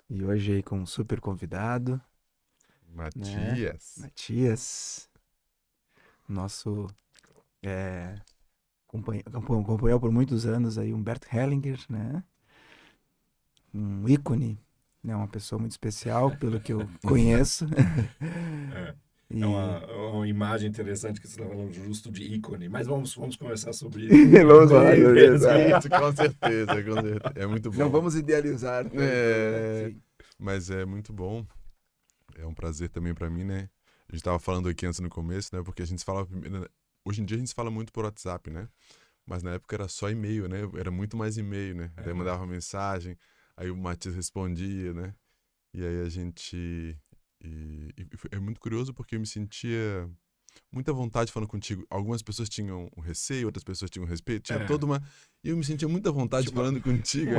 E hoje aí com um super convidado, né? Matias. Matias, nosso acompanhou por muitos anos aí Humberto Hellinger, né? Um ícone, né? Uma pessoa muito especial, pelo que eu conheço. É, é E uma imagem interessante que você está falando justo de ícone, mas vamos conversar sobre isso. vamos falar sobre isso. Isso, com certeza, com certeza. É muito Não bom. vamos idealizar tanto, né? É, Sim. mas é muito bom. É um prazer também pra mim, né? A gente tava falando aqui antes no começo, né? Porque a gente se fala. Hoje em dia a gente se fala muito por WhatsApp, né? Mas na época era só e-mail, né? Era muito mais e-mail, né? Daí mandava uma mensagem, aí o Matias respondia, né? E aí a gente. É muito curioso porque eu me sentia muita vontade falando contigo. Algumas pessoas tinham um receio, outras pessoas tinham um respeito, tinha É, toda uma. E eu me sentia muita vontade tinha uma, falando contigo.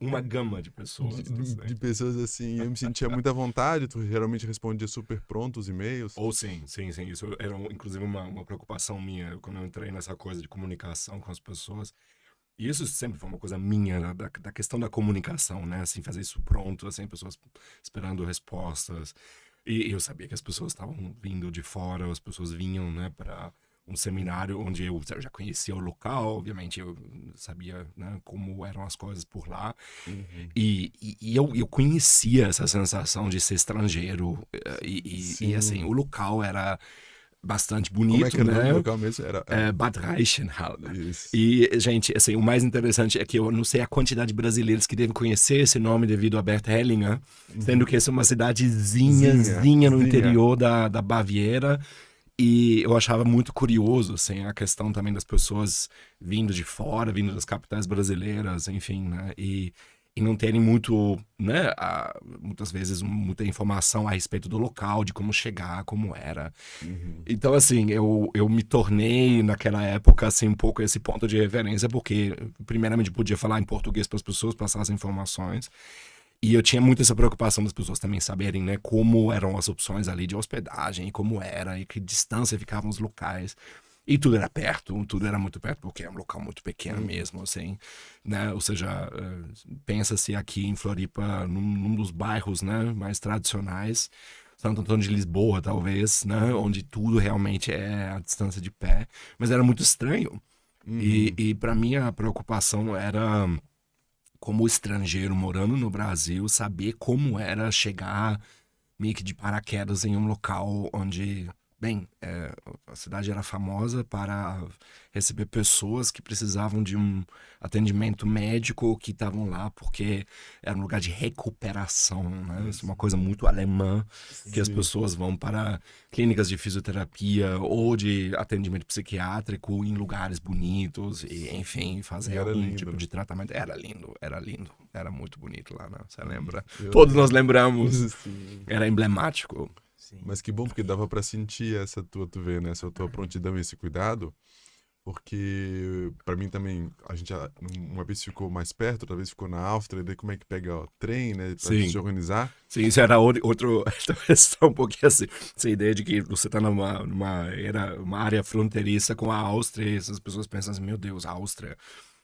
uma gama de De, pessoas, de- assim. de pessoas assim, eu me sentia muita vontade, tu geralmente respondia super pronto os e-mails. Ou sim. Isso era, inclusive, uma preocupação minha quando eu entrei nessa coisa de comunicação com as pessoas. E isso sempre foi uma coisa minha, da questão da comunicação, né? Assim, fazer isso pronto, assim, pessoas esperando respostas. E eu sabia que as pessoas estavam vindo de fora, as pessoas vinham, né, para um seminário onde eu já conhecia o local, obviamente eu sabia, né, como eram as coisas por lá. Uhum. E eu conhecia essa sensação de ser estrangeiro. E assim, Sim. o local era bastante Como é que bonito, era o nome do né? local mesmo? Bad Reichenhall. Isso. E, gente, assim, o mais interessante é que eu não sei a quantidade de brasileiros que devem conhecer esse nome devido a Bert Hellinger, sendo Uhum. que essa é uma Zinha, cidadezinha no Zinha. interior da Baviera. E eu achava muito curioso, assim, a questão também das pessoas vindo de fora, vindo das capitais brasileiras, enfim, né? E não terem muito, né, muitas vezes muita informação a respeito do local, de como chegar, como era. Uhum. Então, assim, eu me tornei, naquela época, assim, um pouco esse ponto de referência, porque, primeiramente, podia falar em português para as pessoas, passar as informações. E eu tinha muito essa preocupação das pessoas também saberem, né, como eram as opções ali de hospedagem, e como era, e que distância ficavam os locais. E tudo era perto, tudo era muito perto, porque é um local muito pequeno Uhum. mesmo, assim, né? Ou seja, pensa-se aqui em Floripa, num dos bairros, né, mais tradicionais, Santo Antônio de Lisboa, talvez, né, onde tudo realmente é a distância de pé. Mas era muito estranho. Uhum. E para mim a preocupação era, como estrangeiro morando no Brasil, saber como era chegar meio que de paraquedas em um local onde, bem, a cidade era famosa para receber pessoas que precisavam de um atendimento médico, que estavam lá porque era um lugar de recuperação, né? Isso é uma coisa muito alemã, que as Sim. pessoas vão para clínicas de fisioterapia ou de atendimento psiquiátrico em lugares bonitos e, enfim, E fazer era algum lindo, tipo né? de tratamento. Era lindo, era muito bonito lá, né? Você lembra? Eu Todos nós lembro. lembramos. Sim. Era emblemático. Sim. Mas que bom, porque dava pra sentir essa tua, tu vê, né? Essa tua prontidão e esse cuidado. Porque pra mim também, a gente uma vez ficou mais perto, outra vez ficou na Áustria, e daí como é que pega o trem, né? Pra se Sim. organizar. Sim, isso era outro questão, um pouquinho assim, essa ideia de que você está era uma área fronteiriça com a Áustria, e essas pessoas pensam assim, meu Deus, a Áustria.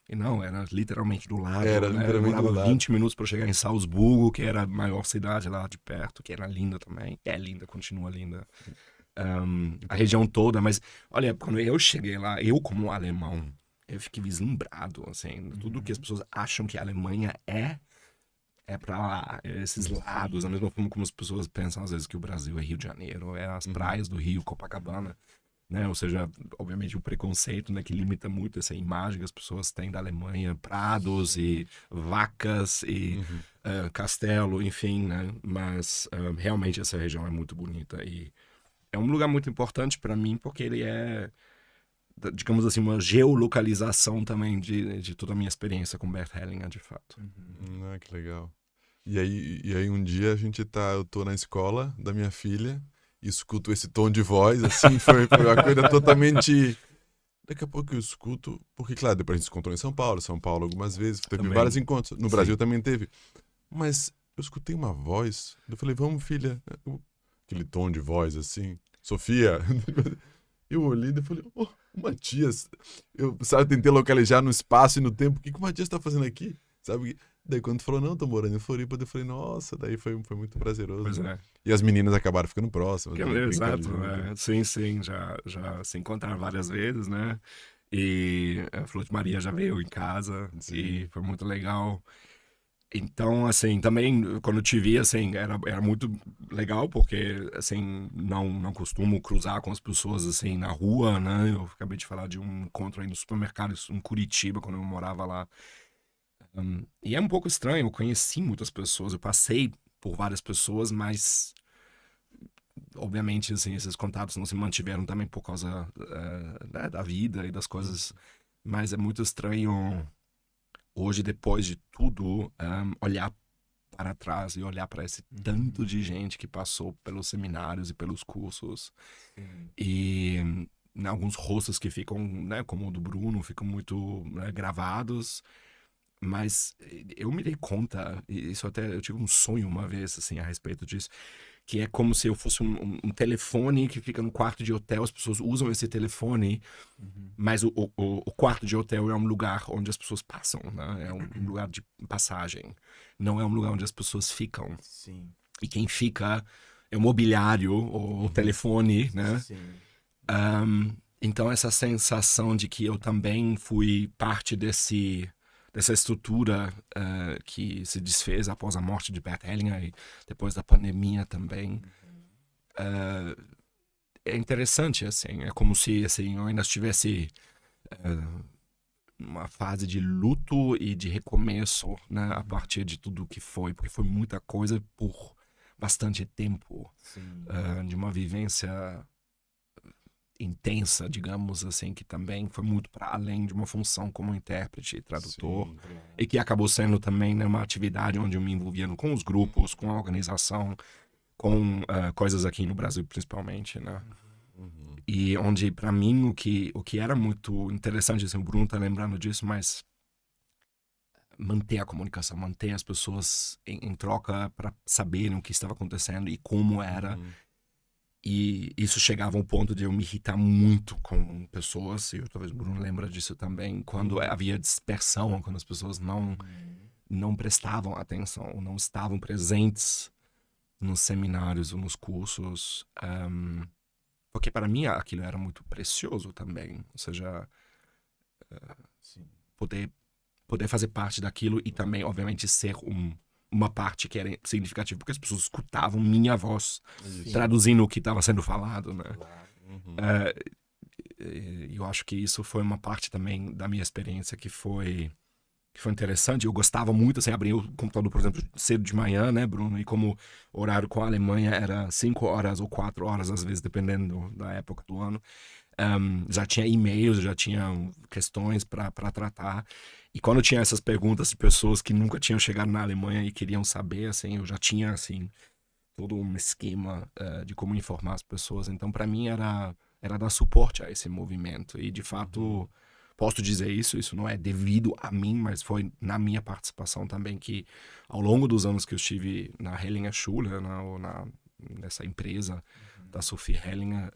E não, era literalmente do Era lado, né? literalmente do Demorava lado. 20 minutos para chegar em Salzburgo, que era a maior cidade lá de perto, que era linda também. É linda, continua linda. A região toda, mas olha, quando eu cheguei lá, eu como alemão, eu fiquei vislumbrado, assim, tudo que as Uhum. pessoas acham que a Alemanha é pra lá, é esses lados, da Sim. mesma forma como as pessoas pensam às vezes que o Brasil é Rio de Janeiro, é as Uhum. praias do Rio, Copacabana, né? Ou seja, obviamente o preconceito, né, que limita muito essa imagem que as pessoas têm da Alemanha, prados Sim. e vacas e Uhum. castelo, enfim, né? Mas realmente essa região é muito bonita e é um lugar muito importante para mim porque ele é, digamos assim, uma geolocalização também de toda a minha experiência com Bert Hellinger, de fato. Uhum. Ah, que legal. E aí um dia eu tô na escola da minha filha e escuto esse tom de voz, assim, foi uma coisa totalmente. Daqui a pouco eu escuto, porque, claro, depois a gente se encontrou em São Paulo algumas vezes, teve vários Também, encontros. No sim. Brasil também teve. Mas eu escutei uma voz, eu falei, vamos, filha. Aquele tom de voz, assim, Sofia. Eu olhei e falei, oh, o Matias. Eu, sabe, tentei localizar no espaço e no tempo, o que o Matias tá fazendo aqui? Sabe? Daí quando tu falou, não, tô morando em Floripa, eu falei, nossa, daí foi muito prazeroso. Pois né? é. E as meninas acabaram ficando próximas, Que, brincando exato, junto. sim, já se encontraram várias vezes, né? E a Flor de Maria já veio em casa e Sim. foi muito legal. Então, assim, também quando eu te vi, assim, era muito legal, porque, assim, não costumo cruzar com as pessoas, assim, na rua, né? Eu acabei de falar de um encontro aí no supermercado em Curitiba, quando eu morava lá. E é um pouco estranho, eu conheci muitas pessoas, eu passei por várias pessoas, mas obviamente, assim, esses contatos não se mantiveram também por causa né, da vida e das coisas. Mas é muito estranho hoje, depois de tudo, olhar para trás e olhar para esse tanto de gente que passou pelos seminários e pelos cursos. E alguns rostos que ficam, né, como o do Bruno, ficam muito né, gravados. Mas eu me dei conta, e isso até eu tive um sonho uma vez assim a respeito disso, que é como se eu fosse um telefone que fica no quarto de hotel, as pessoas usam esse telefone, mas o quarto de hotel é um lugar onde as pessoas passam, né? É um lugar de passagem, não é um lugar onde as pessoas ficam. Sim, E quem fica é o mobiliário, o telefone, né? sim. Então essa sensação de que eu também fui parte dessa estrutura que se desfez após a morte de Bert Hellinger e depois da pandemia também é interessante assim, é como se assim eu ainda estivesse numa fase de luto e de recomeço, né, a partir de tudo que foi, porque foi muita coisa por bastante tempo, Sim. de uma vivência intensa, digamos assim, que também foi muito para além de uma função como intérprete e tradutor, Sim. e que acabou sendo também né, uma atividade onde eu me envolvia com os grupos, com a organização, com coisas aqui no Brasil principalmente, né? Uhum. E onde, para mim, o que era muito interessante, assim, o Bruno tá lembrando disso, mas manter a comunicação, manter as pessoas em troca para saberem o que estava acontecendo e como era. Uhum. E isso chegava ao ponto de eu me irritar muito com pessoas, e talvez o Bruno lembra disso também, quando havia dispersão, quando as pessoas não prestavam atenção, não estavam presentes nos seminários ou nos cursos, porque para mim aquilo era muito precioso também, ou seja, Sim. poder fazer parte daquilo e também, obviamente, ser uma parte que era significativa, porque as pessoas escutavam minha voz Isso. traduzindo o que estava sendo falado, né? Uhum. E eu acho que isso foi uma parte também da minha experiência que foi interessante. Eu gostava muito, assim, abrir o computador, por exemplo, cedo de manhã, né, Bruno? E como o horário com a Alemanha era 5 horas ou 4 horas, às vezes, dependendo da época do ano. Já tinha e-mails, já tinha questões para tratar. E quando tinha essas perguntas de pessoas que nunca tinham chegado na Alemanha e queriam saber, assim, eu já tinha, assim, todo um esquema de como informar as pessoas. Então, para mim, era dar suporte a esse movimento. E, de fato, posso dizer isso não é devido a mim, mas foi na minha participação também que, ao longo dos anos que eu estive na Hellinger Schule, ou nessa empresa da Sophie Hellinger,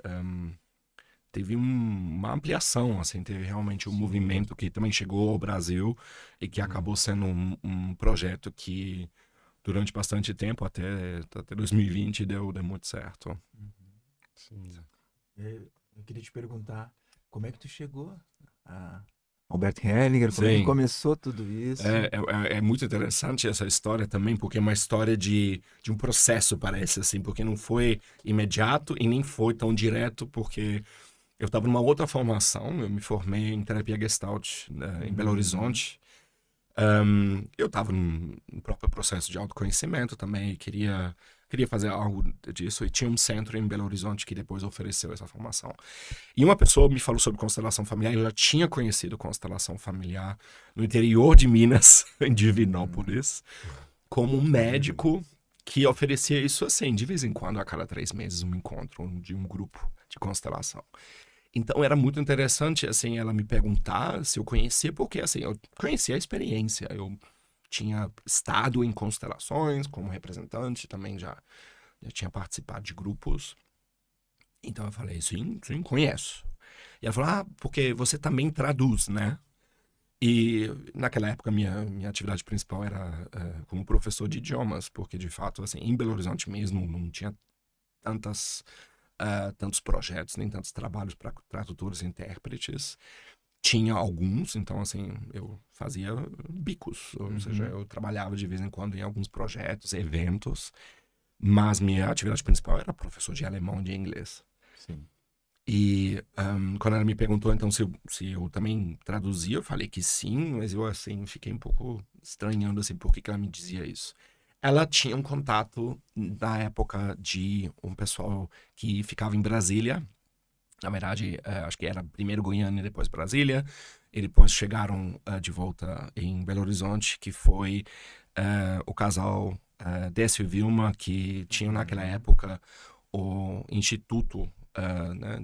teve uma ampliação, assim, teve realmente um movimento que também chegou ao Brasil e que acabou sendo um projeto que durante bastante tempo, até 2020, deu muito certo. Sim. Eu queria te perguntar, como é que tu chegou a Albert Hellinger? Como é que Sim. começou tudo isso? É muito interessante essa história também, porque é uma história de um processo, parece, assim, porque não foi imediato e nem foi tão direto, porque eu estava numa outra formação, eu me formei em terapia Gestalt, né, em Belo Horizonte. Eu estava no próprio processo de autoconhecimento também, e queria fazer algo disso, e tinha um centro em Belo Horizonte que depois ofereceu essa formação. E uma pessoa me falou sobre constelação familiar, eu já tinha conhecido constelação familiar no interior de Minas, em Divinópolis, como um médico que oferecia isso assim, de vez em quando, a cada 3 meses, um encontro de um grupo de constelação. Então era muito interessante, assim, ela me perguntar se eu conhecia, porque, assim, eu conhecia a experiência. Eu tinha estado em constelações como representante, também já tinha participado de grupos. Então eu falei, sim, conheço. E ela falou, porque você também traduz, né? E naquela época minha atividade principal era como professor de idiomas, porque de fato, assim, em Belo Horizonte mesmo não tinha tantos projetos, nem tantos trabalhos para tradutores e intérpretes. Tinha alguns, então assim, eu fazia bicos, ou seja, eu trabalhava de vez em quando em alguns projetos, eventos, mas minha atividade principal era professor de alemão e de inglês. Sim. E quando ela me perguntou, então, se eu também traduzia, eu falei que sim, mas eu, assim, fiquei um pouco estranhando, assim, por que ela me dizia isso. Ela tinha um contato na época de um pessoal que ficava em Brasília. Na verdade, acho que era primeiro Goiânia e depois Brasília. E depois chegaram de volta em Belo Horizonte, que foi o casal Décio e Vilma, que tinham naquela época o Instituto né,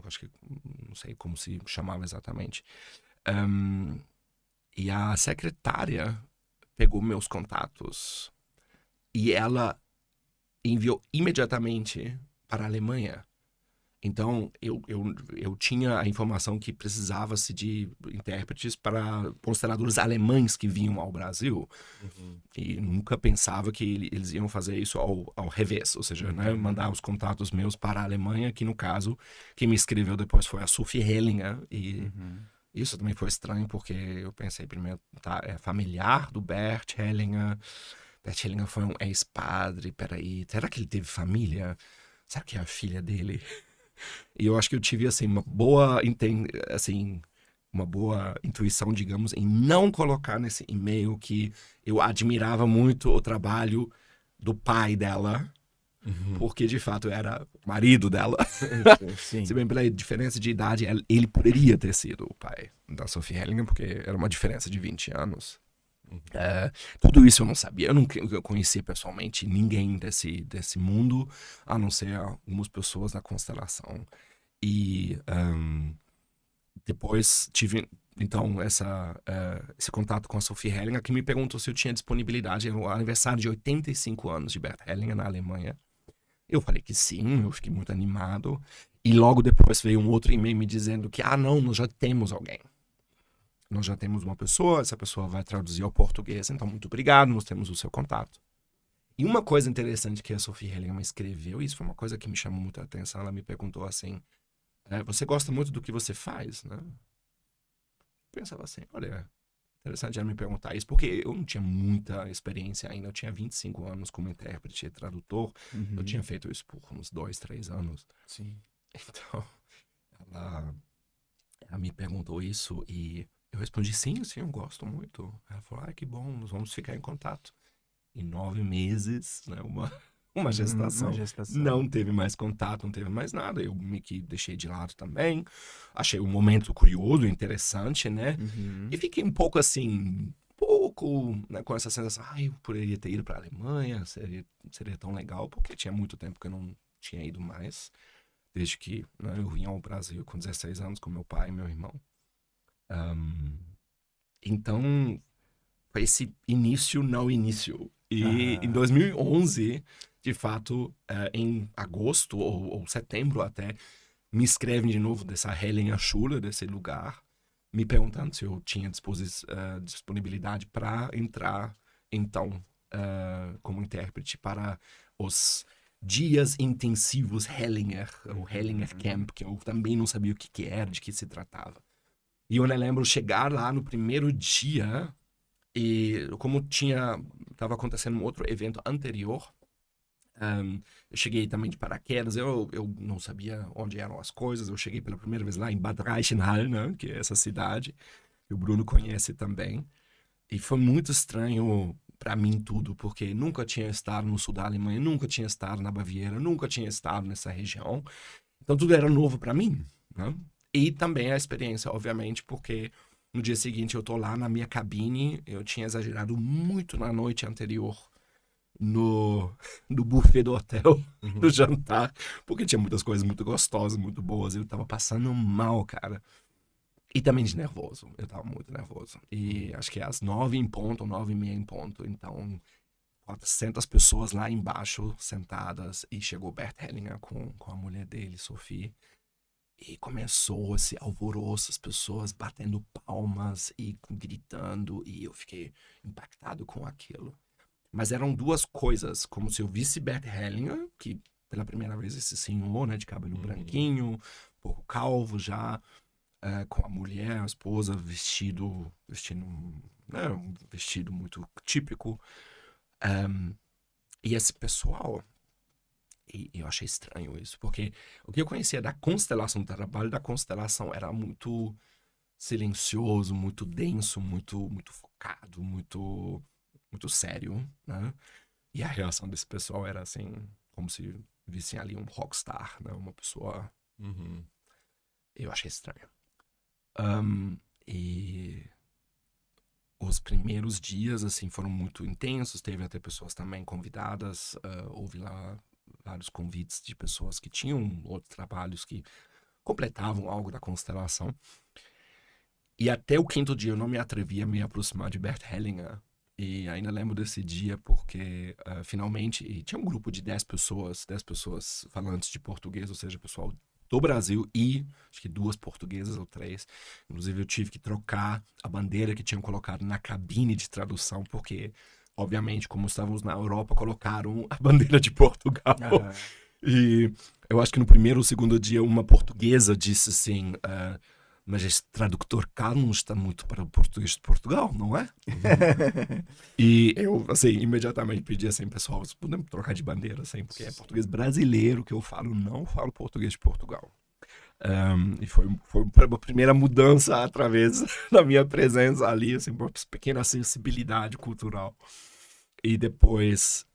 acho que não sei como se chamava exatamente. E a secretária pegou meus contatos e ela enviou imediatamente para a Alemanha. Então, eu tinha a informação que precisava-se de intérpretes para consteladores alemães que vinham ao Brasil. E nunca pensava que eles iam fazer isso ao revés, ou seja, né, mandar os contatos meus para a Alemanha, que no caso, quem me escreveu depois foi a Sophie Hellinger. E isso também foi estranho, porque eu pensei primeiro, tá, é familiar do Bert Hellinger. Bert Hellinger foi um ex-padre, peraí, será que ele teve família? Será que é a filha dele? E eu acho que eu tive, assim, uma boa intuição, digamos, em não colocar nesse e-mail que eu admirava muito o trabalho do pai dela, porque, de fato, era o marido dela. Sim. Se bem pela diferença de idade, ele poderia ter sido o pai da Sophie Hellinger, porque era uma diferença de 20 anos. Tudo isso eu não sabia. Eu não conhecia pessoalmente ninguém desse mundo, a não ser algumas pessoas da constelação. E depois tive, então, esse contato com a Sophie Hellinger, que me perguntou se eu tinha disponibilidade. Era o aniversário de 85 anos de Bert Hellinger na Alemanha. Eu falei que sim, eu fiquei muito animado. E logo depois veio um outro e-mail me dizendo que, não, nós já temos alguém. Nós já temos uma pessoa, essa pessoa vai traduzir ao português, então muito obrigado, nós temos o seu contato. E uma coisa interessante que a Sophie Hellinger me escreveu, e isso foi uma coisa que me chamou muita atenção, ela me perguntou assim, você gosta muito do que você faz, né? Eu pensava assim, olha, interessante ela me perguntar isso, porque eu não tinha muita experiência ainda, eu tinha 25 anos como intérprete e tradutor, eu tinha feito isso por uns 2, 3 anos. Sim. Então, ela me perguntou isso e eu respondi, sim, eu gosto muito. Ela falou, que bom, nós vamos ficar em contato. Em 9 meses, né, uma gestação. Não teve mais contato, não teve mais nada. Eu me que deixei de lado também. Achei um momento curioso, interessante, né? E fiquei um pouco assim, né, com essa sensação, eu poderia ter ido para a Alemanha, seria tão legal, porque tinha muito tempo que eu não tinha ido mais. Desde que, né, eu vim ao Brasil com 16 anos com meu pai e meu irmão. Então, foi esse início, não início. E em 2011, de fato, em agosto ou setembro até, me escrevem de novo dessa Hellinger Schule, desse lugar, me perguntando se eu tinha disponibilidade para entrar, então, como intérprete para os dias intensivos Hellinger, o Hellinger Camp, que eu também não sabia o que era, de que se tratava. E eu lembro chegar lá no primeiro dia e como estava acontecendo um outro evento anterior, eu cheguei também de paraquedas, eu não sabia onde eram as coisas, eu cheguei pela primeira vez lá em Bad Reichenhall, né, que é essa cidade, que o Bruno conhece também, e foi muito estranho para mim tudo, porque nunca tinha estado no sul da Alemanha, nunca tinha estado na Baviera, nunca tinha estado nessa região, então tudo era novo para mim, né? E também a experiência, obviamente, porque no dia seguinte eu tô lá na minha cabine, eu tinha exagerado muito na noite anterior no buffet do hotel, no jantar, porque tinha muitas coisas muito gostosas, muito boas, eu tava passando mal, cara. E também de nervoso, eu tava muito nervoso. E acho que às 9 em ponto, 9:30 em ponto, então 400 pessoas lá embaixo sentadas, e chegou Bert Hellinger com a mulher dele, Sophie. E começou esse alvoroço, as pessoas batendo palmas e gritando, e eu fiquei impactado com aquilo. Mas eram duas coisas, como se eu visse Bert Hellinger, que pela primeira vez esse senhor, né, de cabelo branquinho, um pouco calvo já, com a mulher, a esposa, vestindo, né, um vestido muito típico. E esse pessoal, e eu achei estranho isso, porque o que eu conhecia da constelação, do trabalho da constelação, era muito silencioso, muito denso, muito focado, muito sério, né? E a reação desse pessoal era assim, como se vissem ali um rockstar, né? Uma pessoa... Uhum. Eu achei estranho. E os primeiros dias, assim, foram muito intensos. Teve até pessoas também convidadas. Houve lá vários convites de pessoas que tinham outros trabalhos que completavam algo da constelação. E até o quinto dia eu não me atrevia a me aproximar de Bert Hellinger. E ainda lembro desse dia porque, finalmente, tinha um grupo de 10 pessoas falantes de português, ou seja, pessoal do Brasil e acho que 2 portuguesas ou 3. Inclusive eu tive que trocar a bandeira que tinham colocado na cabine de tradução, porque, obviamente, como estávamos na Europa, colocaram a bandeira de Portugal. E eu acho que no primeiro ou segundo dia uma portuguesa disse assim... mas esse tradutor cá não está muito para o português de Portugal, não é? E eu, assim, imediatamente pedi assim, pessoal, podemos trocar de bandeira, assim, porque é português brasileiro que eu falo, não falo português de Portugal. E foi uma primeira mudança através da minha presença ali, assim, uma pequena sensibilidade cultural. E depois...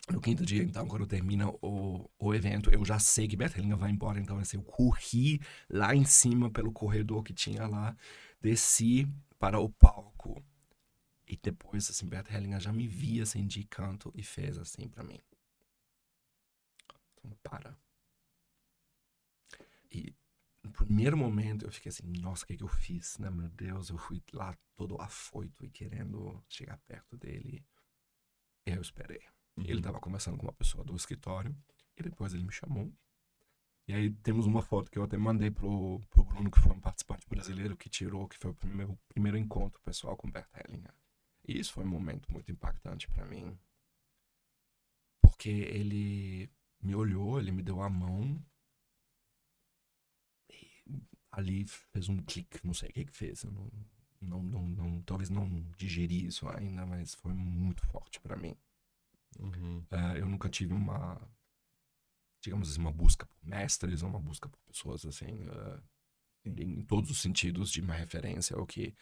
No quinto dia, então, quando termina o evento, eu já sei que Bert Hellinger vai embora. Então, assim, eu corri lá em cima pelo corredor que tinha lá, desci para o palco. E depois, assim, Bert Hellinger já me via, assim, de canto e fez assim pra mim. Então, para. E no primeiro momento eu fiquei assim, nossa, o que eu fiz, né? Meu Deus, eu fui lá todo afoito e querendo chegar perto dele. E aí eu esperei. Ele estava conversando com uma pessoa do escritório e depois ele me chamou. E aí temos uma foto que eu até mandei pro Bruno, que foi um participante brasileiro que tirou, que foi o meu primeiro encontro pessoal com Bert Hellinger. E isso foi um momento muito impactante para mim. Porque ele me olhou, ele me deu a mão e ali fez um clique, não sei o que fez. Eu talvez não digeri isso ainda, mas foi muito forte para mim. Eu nunca tive digamos assim, uma busca por mestres ou uma busca por pessoas assim, em todos os sentidos de uma referência ou que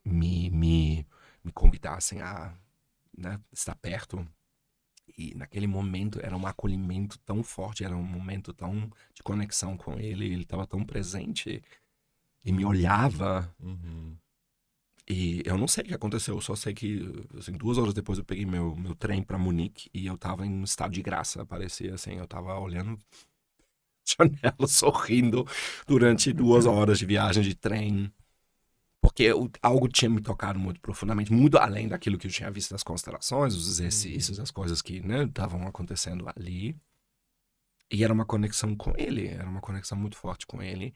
me convidassem a, né, estar perto. E naquele momento era um acolhimento tão forte, era um momento tão de conexão com ele estava tão presente e me olhava. E eu não sei o que aconteceu, eu só sei que, assim, 2 horas depois eu peguei meu trem pra Munique e eu tava em um estado de graça, parecia assim, eu tava olhando janela, sorrindo durante 2 horas de viagem de trem, porque algo tinha me tocado muito profundamente, muito além daquilo que eu tinha visto das constelações, os exercícios, as coisas que, né, estavam acontecendo ali. E era uma conexão com ele, era uma conexão muito forte com ele.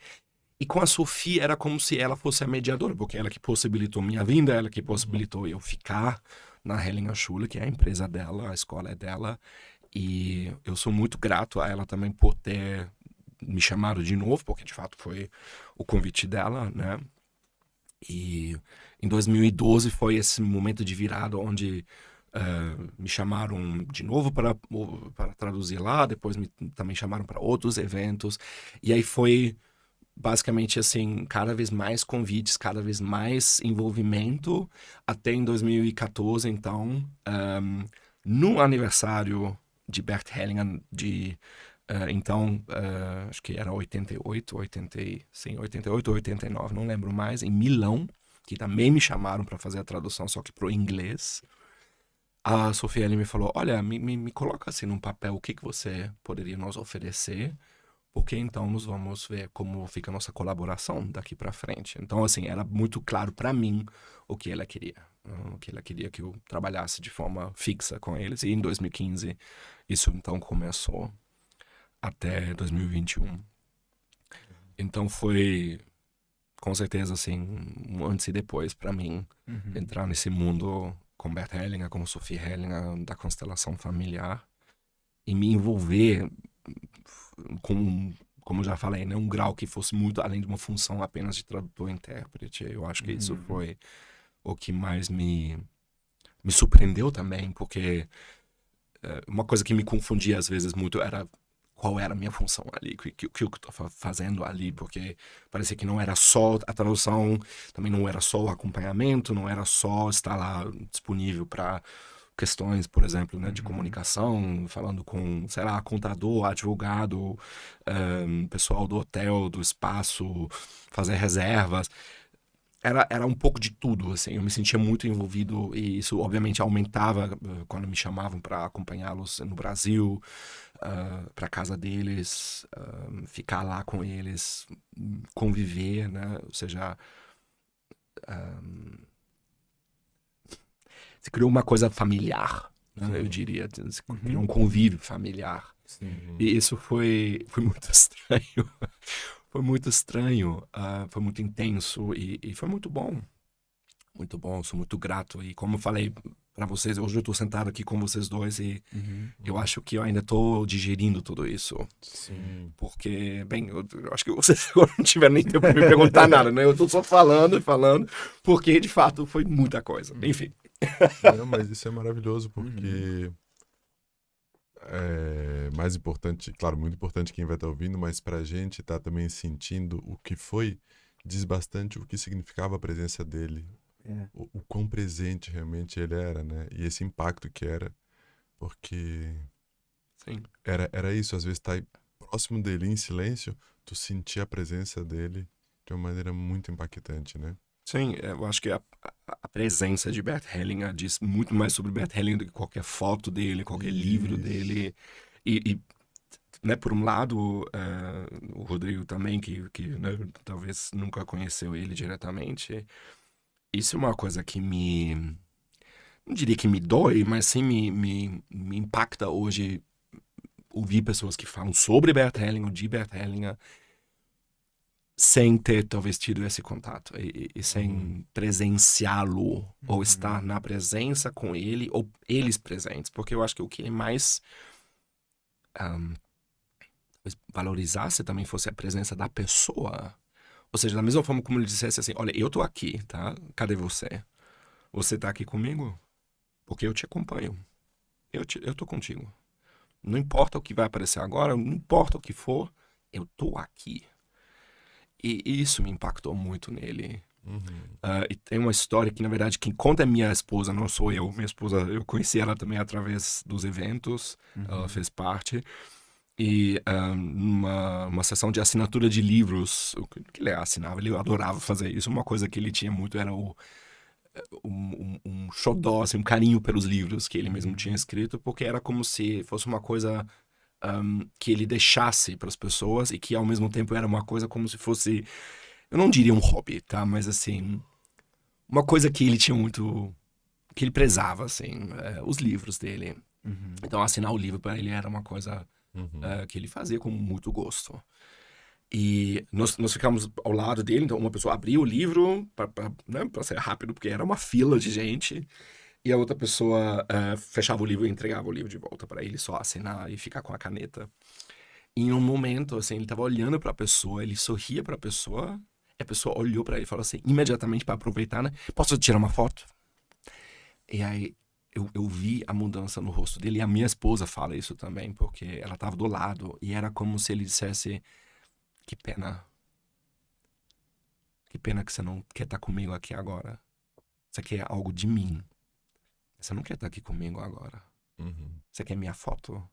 E com a Sofia era como se ela fosse a mediadora, porque ela que possibilitou minha vinda, ela que possibilitou eu ficar na Hellinger Schule, que é a empresa dela, a escola é dela. E eu sou muito grato a ela também por ter me chamado de novo, porque de fato foi o convite dela, né? E em 2012 foi esse momento de virada onde me chamaram de novo para traduzir lá, depois também chamaram para outros eventos. E aí foi... basicamente, assim, cada vez mais convites, cada vez mais envolvimento, até em 2014, então, no aniversário de Bert Hellinger, acho que era 88 ou 89, não lembro mais, em Milão, que também me chamaram para fazer a tradução, só que pro inglês. A Sofia me falou, olha, me coloca assim num papel o que você poderia nos oferecer, porque então nós vamos ver como fica a nossa colaboração daqui para frente. Então, assim, era muito claro para mim o que ela queria. O que ela queria que eu trabalhasse de forma fixa com eles. E em 2015 isso então começou. até 2021. Então foi, com certeza, assim, um antes e depois para mim entrar nesse mundo com Bert Hellinger, com Sophie Hellinger, da constelação familiar, e me envolver com, como já falei, né, um grau que fosse muito além de uma função apenas de tradutor e intérprete. Eu acho que isso foi o que mais me surpreendeu também, porque uma coisa que me confundia às vezes muito era qual era a minha função ali, o que eu estava fazendo ali, porque parecia que não era só a tradução, também não era só o acompanhamento, não era só estar lá disponível para questões, por exemplo, né, de comunicação, falando com, sei lá, contador, advogado, pessoal do hotel, do espaço, fazer reservas. Era um pouco de tudo, assim. Eu me sentia muito envolvido e isso, obviamente, aumentava quando me chamavam para acompanhá-los no Brasil, para casa deles, ficar lá com eles, conviver, né? Ou seja, se criou uma coisa familiar, né? Eu diria. Se criou um convívio familiar. Sim. E isso foi muito estranho. Foi muito estranho, foi muito intenso e foi muito bom. Muito bom, sou muito grato. E como eu falei para vocês, hoje eu estou sentado aqui com vocês dois e eu acho que eu ainda estou digerindo tudo isso. Sim. Porque, bem, eu acho que vocês agora não tiveram nem tempo para me perguntar nada, né? Eu estou só falando, porque de fato foi muita coisa. Enfim. Não, mas isso é maravilhoso, porque é mais importante, claro, muito importante quem vai estar ouvindo, mas pra gente tá também sentindo o que foi, diz bastante o que significava a presença dele, o quão presente realmente ele era, né? E esse impacto que era, porque Sim. era isso, às vezes tá aí próximo dele em silêncio, tu sentir a presença dele de uma maneira muito impactante, né? Sim, eu acho que a presença de Bert Hellinger diz muito mais sobre Bert Hellinger do que qualquer foto dele, qualquer livro dele. E, né, por um lado, o Rodrigo também, que né, talvez nunca conheceu ele diretamente, isso é uma coisa que não diria que me dói, mas sim me impacta hoje ouvir pessoas que falam sobre Bert Hellinger, de Bert Hellinger, sem ter talvez tido esse contato e sem presenciá-lo ou estar na presença com ele ou eles presentes, porque eu acho que o que ele mais valorizasse também fosse a presença da pessoa, ou seja, da mesma forma como ele dissesse assim, olha, eu tô aqui, tá? Cadê você? Você tá aqui comigo? Porque eu te acompanho, eu tô contigo, não importa o que vai aparecer agora, não importa o que for, eu tô aqui. E isso me impactou muito nele. E tem uma história que, na verdade, quem conta é minha esposa, não sou eu. Minha esposa, eu conheci ela também através dos eventos, ela fez parte. E numa sessão de assinatura de livros, o que ele assinava, ele adorava fazer isso. Uma coisa que ele tinha muito era um xodó, assim, um carinho pelos livros que ele mesmo tinha escrito, porque era como se fosse uma coisa que ele deixasse para as pessoas e que ao mesmo tempo era uma coisa como se fosse, eu não diria um hobby, tá? Mas assim, uma coisa que ele tinha muito, que ele prezava, assim, os livros dele. Então assinar o livro para ele era uma coisa que ele fazia com muito gosto. E nós ficamos ao lado dele, então uma pessoa abria o livro para ser rápido, porque era uma fila de gente. E a outra pessoa fechava o livro e entregava o livro de volta para ele só assinar e ficar com a caneta. E em um momento, assim, ele tava olhando para a pessoa, ele sorria para a pessoa, e a pessoa olhou para ele e falou assim, imediatamente para aproveitar, né? Posso tirar uma foto? E aí eu vi a mudança no rosto dele, e a minha esposa fala isso também, porque ela tava do lado, e era como se ele dissesse, que pena que você não quer estar comigo aqui agora. Isso aqui é algo de mim. Você não quer estar aqui comigo agora. Você quer minha foto?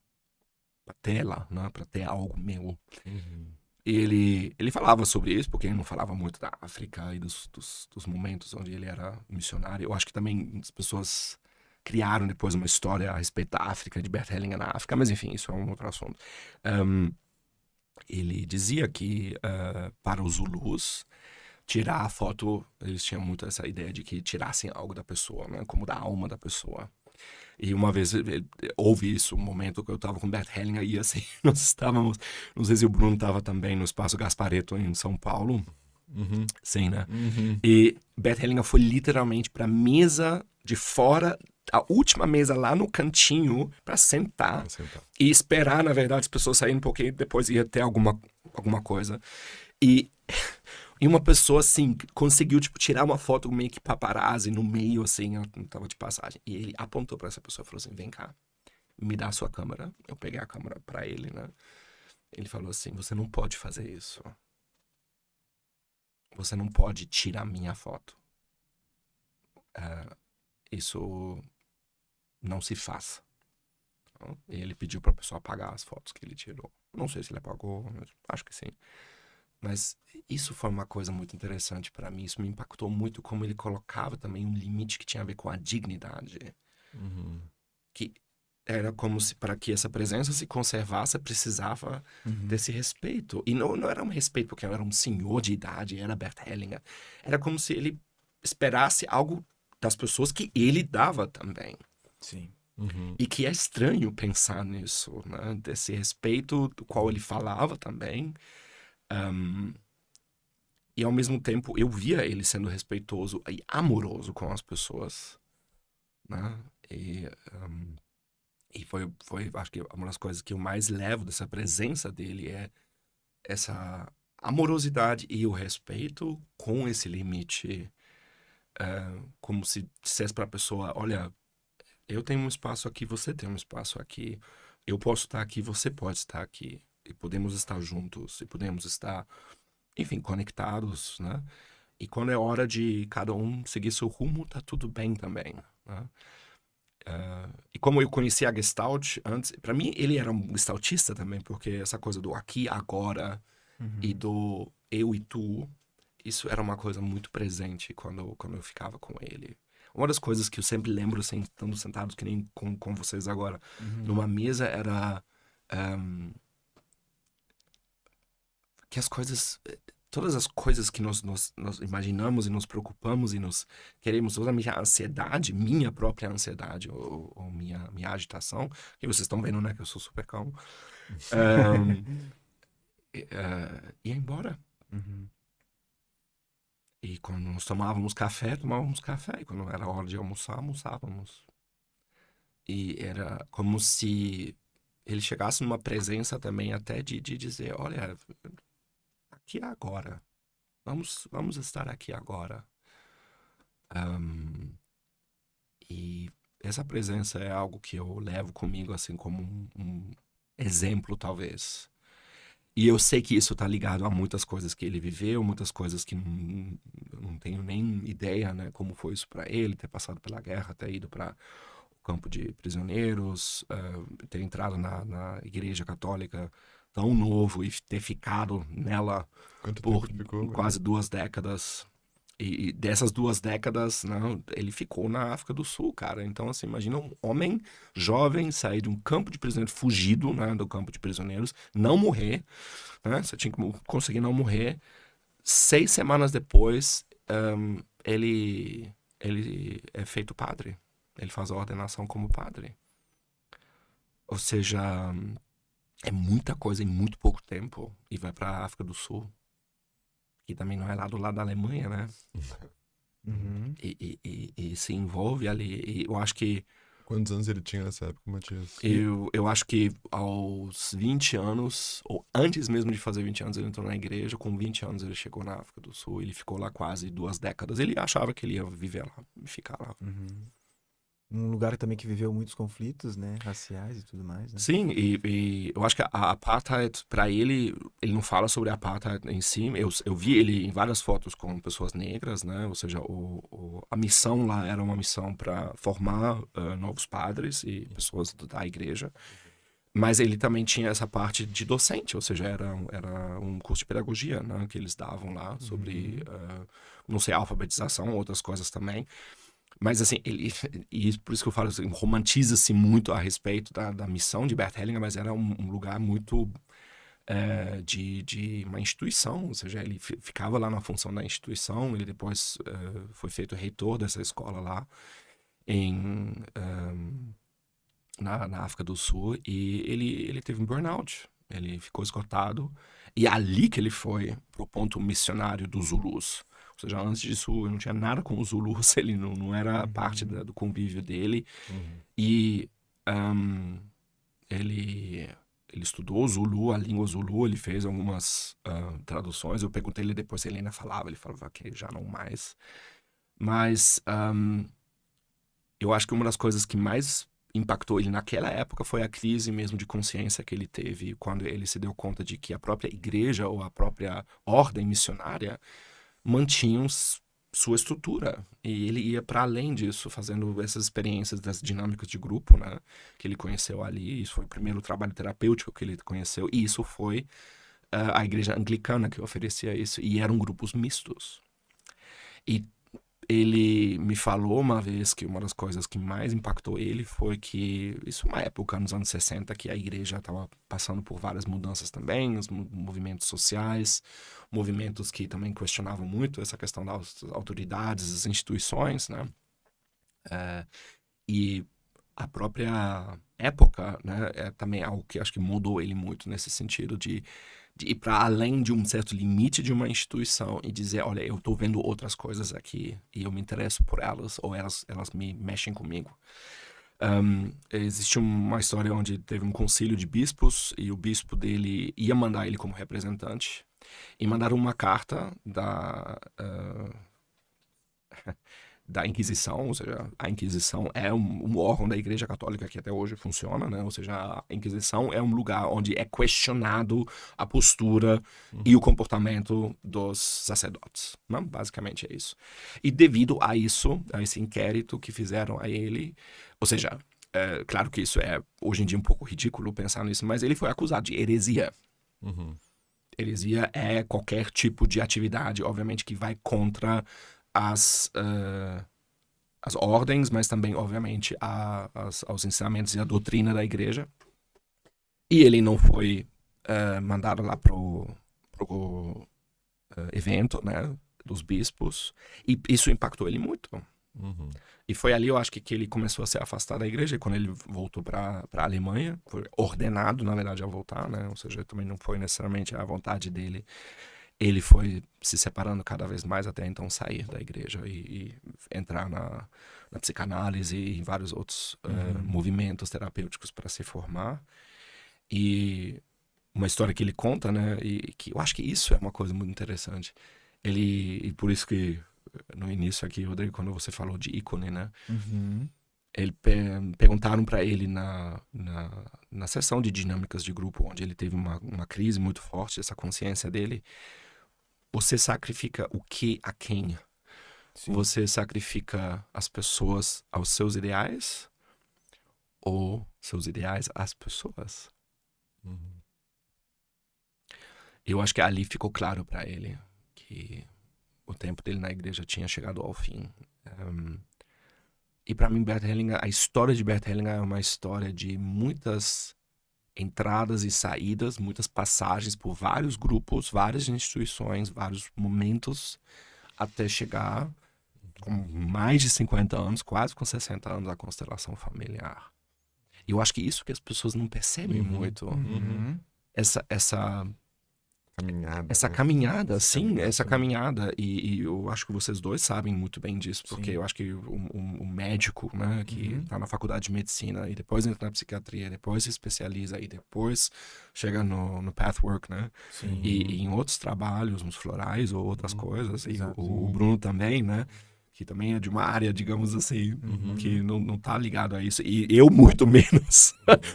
Pra tela, né? Pra ter algo meu. E ele falava sobre isso, porque ele não falava muito da África e dos momentos onde ele era missionário. Eu acho que também as pessoas criaram depois uma história a respeito da África, de Bert Hellinger na África, mas enfim, isso é um outro assunto. Ele dizia que para os Zulus, tirar a foto, eles tinham muito essa ideia de que tirassem algo da pessoa, né? Como da alma da pessoa. E uma vez houve isso, um momento que eu estava com o Bert Hellinger e assim, nós estávamos, não sei se o Bruno estava também no Espaço Gasparetto em São Paulo. Uhum. Sim, né? Uhum. E Bert Hellinger foi literalmente para a mesa de fora, a última mesa lá no cantinho, para sentar Vai sentar. e esperar, na verdade, as pessoas saírem, porque depois ia ter alguma coisa. E uma pessoa, assim, conseguiu, tipo, tirar uma foto meio que paparazzi no meio, assim, ela não tava de passagem. E ele apontou pra essa pessoa e falou assim, vem cá, me dá a sua câmera. Eu peguei a câmera pra ele, né? Ele falou assim, você não pode fazer isso. Você não pode tirar minha foto. Isso não se faz. E ele pediu pra pessoa apagar as fotos que ele tirou. Não sei se ele apagou, mas acho que sim. Mas isso foi uma coisa muito interessante para mim. Isso me impactou muito como ele colocava também um limite que tinha a ver com a dignidade. Uhum. Que era como se para que essa presença se conservasse, precisava desse respeito. E não era um respeito porque eu era um senhor de idade, era Bert Hellinger. Era como se ele esperasse algo das pessoas que ele dava também. Sim. Uhum. E que é estranho pensar nisso, né? Desse respeito do qual ele falava também. E ao mesmo tempo eu via ele sendo respeitoso e amoroso com as pessoas, né? E foi, acho que uma das coisas que eu mais levo dessa presença dele é essa amorosidade e o respeito com esse limite. Como se dissesse para a pessoa, olha, eu tenho um espaço aqui, você tem um espaço aqui. Eu posso estar aqui, você pode estar aqui. E podemos estar juntos, e podemos estar, enfim, conectados, né? E quando é hora de cada um seguir seu rumo, tá tudo bem também, né? E como eu conhecia a Gestalt antes, para mim ele era um gestaltista também, porque essa coisa do aqui, agora e do eu e tu, isso era uma coisa muito presente quando eu ficava com ele. Uma das coisas que eu sempre lembro, assim, estando sentados que nem com vocês agora, numa mesa, era que as coisas, todas as coisas que nós imaginamos e nos preocupamos e nos queremos, toda a minha ansiedade, minha própria ansiedade ou minha agitação, que vocês estão vendo, né, que eu sou super calmo, ia embora. E quando nós tomávamos café. E quando era hora de almoçar, almoçávamos. E era como se ele chegasse numa presença também até de dizer, olha, aqui é agora. Vamos estar aqui agora. E essa presença é algo que eu levo comigo assim como um exemplo, talvez. E eu sei que isso está ligado a muitas coisas que ele viveu, muitas coisas que não tenho nem ideia, né, como foi isso para ele, ter passado pela guerra, ter ido para o campo de prisioneiros, ter entrado na igreja católica tão novo e ter ficado nela Quanto por tempo ficou? quase 2 décadas. E dessas 2 décadas, né, ele ficou na África do Sul, cara. Então, assim, imagina um homem jovem sair de um campo de prisioneiros, fugido, né, do campo de prisioneiros, não morrer, né? Você tinha que conseguir não morrer. 6 semanas depois, ele é feito padre. Ele faz a ordenação como padre. Ou seja, é muita coisa em muito pouco tempo e vai para a África do Sul. Que também não é lá do lado da Alemanha, né? E se envolve ali. E eu acho que. Quantos anos ele tinha nessa época, Matias? Eu acho que aos 20 anos, ou antes mesmo de fazer 20 anos, ele entrou na igreja. Com 20 anos, ele chegou na África do Sul. Ele ficou lá quase 2 décadas. Ele achava que ele ia viver lá, ficar lá. Um lugar também que viveu muitos conflitos, né? Raciais e tudo mais, né? Sim, e eu acho que a apartheid, para ele não fala sobre a apartheid em si. Eu vi ele em várias fotos com pessoas negras, né? Ou seja, a missão lá era uma missão para formar novos padres e pessoas da igreja. Mas ele também tinha essa parte de docente, ou seja, era um curso de pedagogia, né? Que eles davam lá sobre, não sei, alfabetização, outras coisas também. Mas assim, e por isso que eu falo assim, romantiza-se muito a respeito da missão de Bert Hellinger, mas era um lugar muito de uma instituição, ou seja, ele ficava lá na função da instituição, ele depois foi feito reitor dessa escola lá, na África do Sul, e ele teve um burnout. Ele ficou esgotado. E é ali que ele foi pro ponto missionário dos Zulus. Ou seja, antes disso, eu não tinha nada com os Zulus, ele não era parte do convívio dele. E ele estudou Zulu, a língua Zulu, ele fez algumas traduções. Eu perguntei ele depois se ele ainda falava, ele falava que já não mais. Mas eu acho que uma das coisas que mais impactou ele naquela época foi a crise mesmo de consciência que ele teve quando ele se deu conta de que a própria igreja ou a própria ordem missionária mantinham sua estrutura, e ele ia para além disso, fazendo essas experiências das dinâmicas de grupo, né, que ele conheceu ali. Isso foi o primeiro trabalho terapêutico que ele conheceu, e isso foi a igreja anglicana que oferecia isso, e eram grupos mistos. E ele me falou uma vez que uma das coisas que mais impactou ele foi que, isso é uma época nos anos 60, que a igreja estava passando por várias mudanças também, os movimentos sociais, movimentos que também questionavam muito essa questão das autoridades, das instituições, né? E a própria época, né, é também algo que acho que mudou ele muito nesse sentido de ir para além de um certo limite de uma instituição e dizer, olha, eu estou vendo outras coisas aqui e eu me interesso por elas, ou elas me mexem comigo. Existe uma história onde teve um concílio de bispos e o bispo dele ia mandar ele como representante, e mandaram uma carta da Inquisição. Ou seja, a Inquisição é um órgão da Igreja Católica que até hoje funciona, né? Ou seja, a Inquisição é um lugar onde é questionado a postura e o comportamento dos sacerdotes, né? Basicamente é isso. E devido a isso, a esse inquérito que fizeram a ele, ou seja, claro que isso é hoje em dia um pouco ridículo pensar nisso, mas ele foi acusado de heresia. Heresia é qualquer tipo de atividade, obviamente, que vai contra as ordens, mas também, obviamente, aos ensinamentos e à doutrina da igreja. E ele não foi mandado lá pro evento, né, dos bispos, e isso impactou ele muito. E foi ali, eu acho, que ele começou a se afastar da igreja, e quando ele voltou para a Alemanha, foi ordenado, na verdade, a voltar, né, ou seja, também não foi necessariamente a vontade dele. Ele foi se separando cada vez mais até então sair da igreja e entrar na psicanálise e em vários outros movimentos terapêuticos para se formar. E uma história que ele conta, né, e que eu acho que isso é uma coisa muito interessante. E por isso que no início aqui, Rodrigo, quando você falou de ícone, né, ele perguntaram para ele na sessão de dinâmicas de grupo, onde ele teve uma crise muito forte, essa consciência dele. Você sacrifica o que a quem? Sim. Você sacrifica as pessoas aos seus ideais? Ou seus ideais às pessoas? Eu acho que ali ficou claro para ele que o tempo dele na igreja tinha chegado ao fim. E para mim, Bert Hellinger, a história de Bert Hellinger é uma história de muitas entradas e saídas, muitas passagens por vários grupos, várias instituições, vários momentos, até chegar com mais de 50 anos, quase com 60 anos, à constelação familiar. E eu acho que isso que as pessoas não percebem muito. Essa caminhada, sim, essa caminhada. E eu acho que vocês dois sabem muito bem disso, porque eu acho que o médico, né, que está na faculdade de medicina e depois entra na psiquiatria, depois se especializa e depois chega no pathwork, né, e em outros trabalhos, nos florais ou outras coisas, e o Bruno também, né, que também é de uma área, digamos assim, que não tá ligado a isso, e eu muito menos,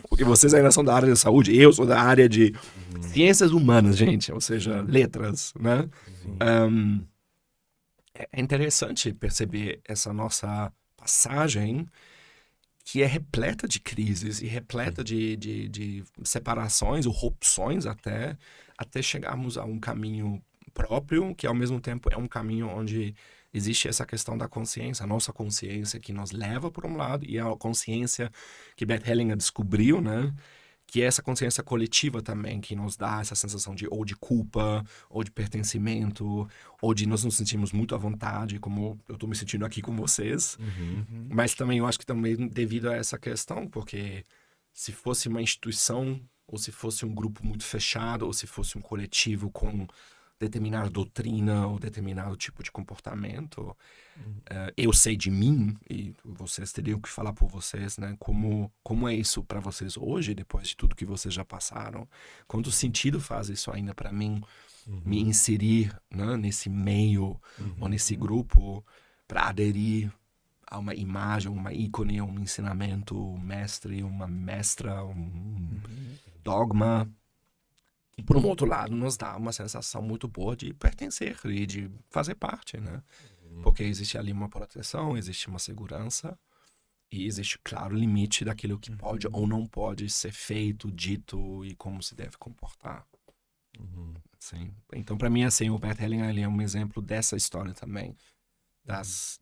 porque vocês ainda são da área da saúde, eu sou da área de ciências humanas, gente, ou seja, letras, né? É interessante perceber essa nossa passagem, que é repleta de crises e repleta de separações ou opções até chegarmos a um caminho próprio, que ao mesmo tempo é um caminho onde existe essa questão da consciência, a nossa consciência que nos leva por um lado, e a consciência que Bert Hellinger descobriu, né, que é essa consciência coletiva também, que nos dá essa sensação de ou de culpa, ou de pertencimento, ou de nós nos sentimos muito à vontade, como eu estou me sentindo aqui com vocês. Uhum. Mas também eu acho que também devido a essa questão, porque se fosse uma instituição, ou se fosse um grupo muito fechado, ou se fosse um coletivo com determinada doutrina ou determinado tipo de comportamento, eu sei de mim, e vocês teriam que falar por vocês, né? Como é isso para vocês hoje, depois de tudo que vocês já passaram? Quanto sentido faz isso ainda para mim, me inserir, né, nesse meio ou nesse grupo para aderir a uma imagem, uma ícone, um ensinamento, um mestre, uma mestra, um dogma, que por um outro lado nos dá uma sensação muito boa de pertencer e de fazer parte, né? Porque existe ali uma proteção, existe uma segurança e existe, claro, limite daquilo que pode ou não pode ser feito, dito e como se deve comportar. Sim. Então, para mim, assim, o Bert Hellinger ele é um exemplo dessa história também,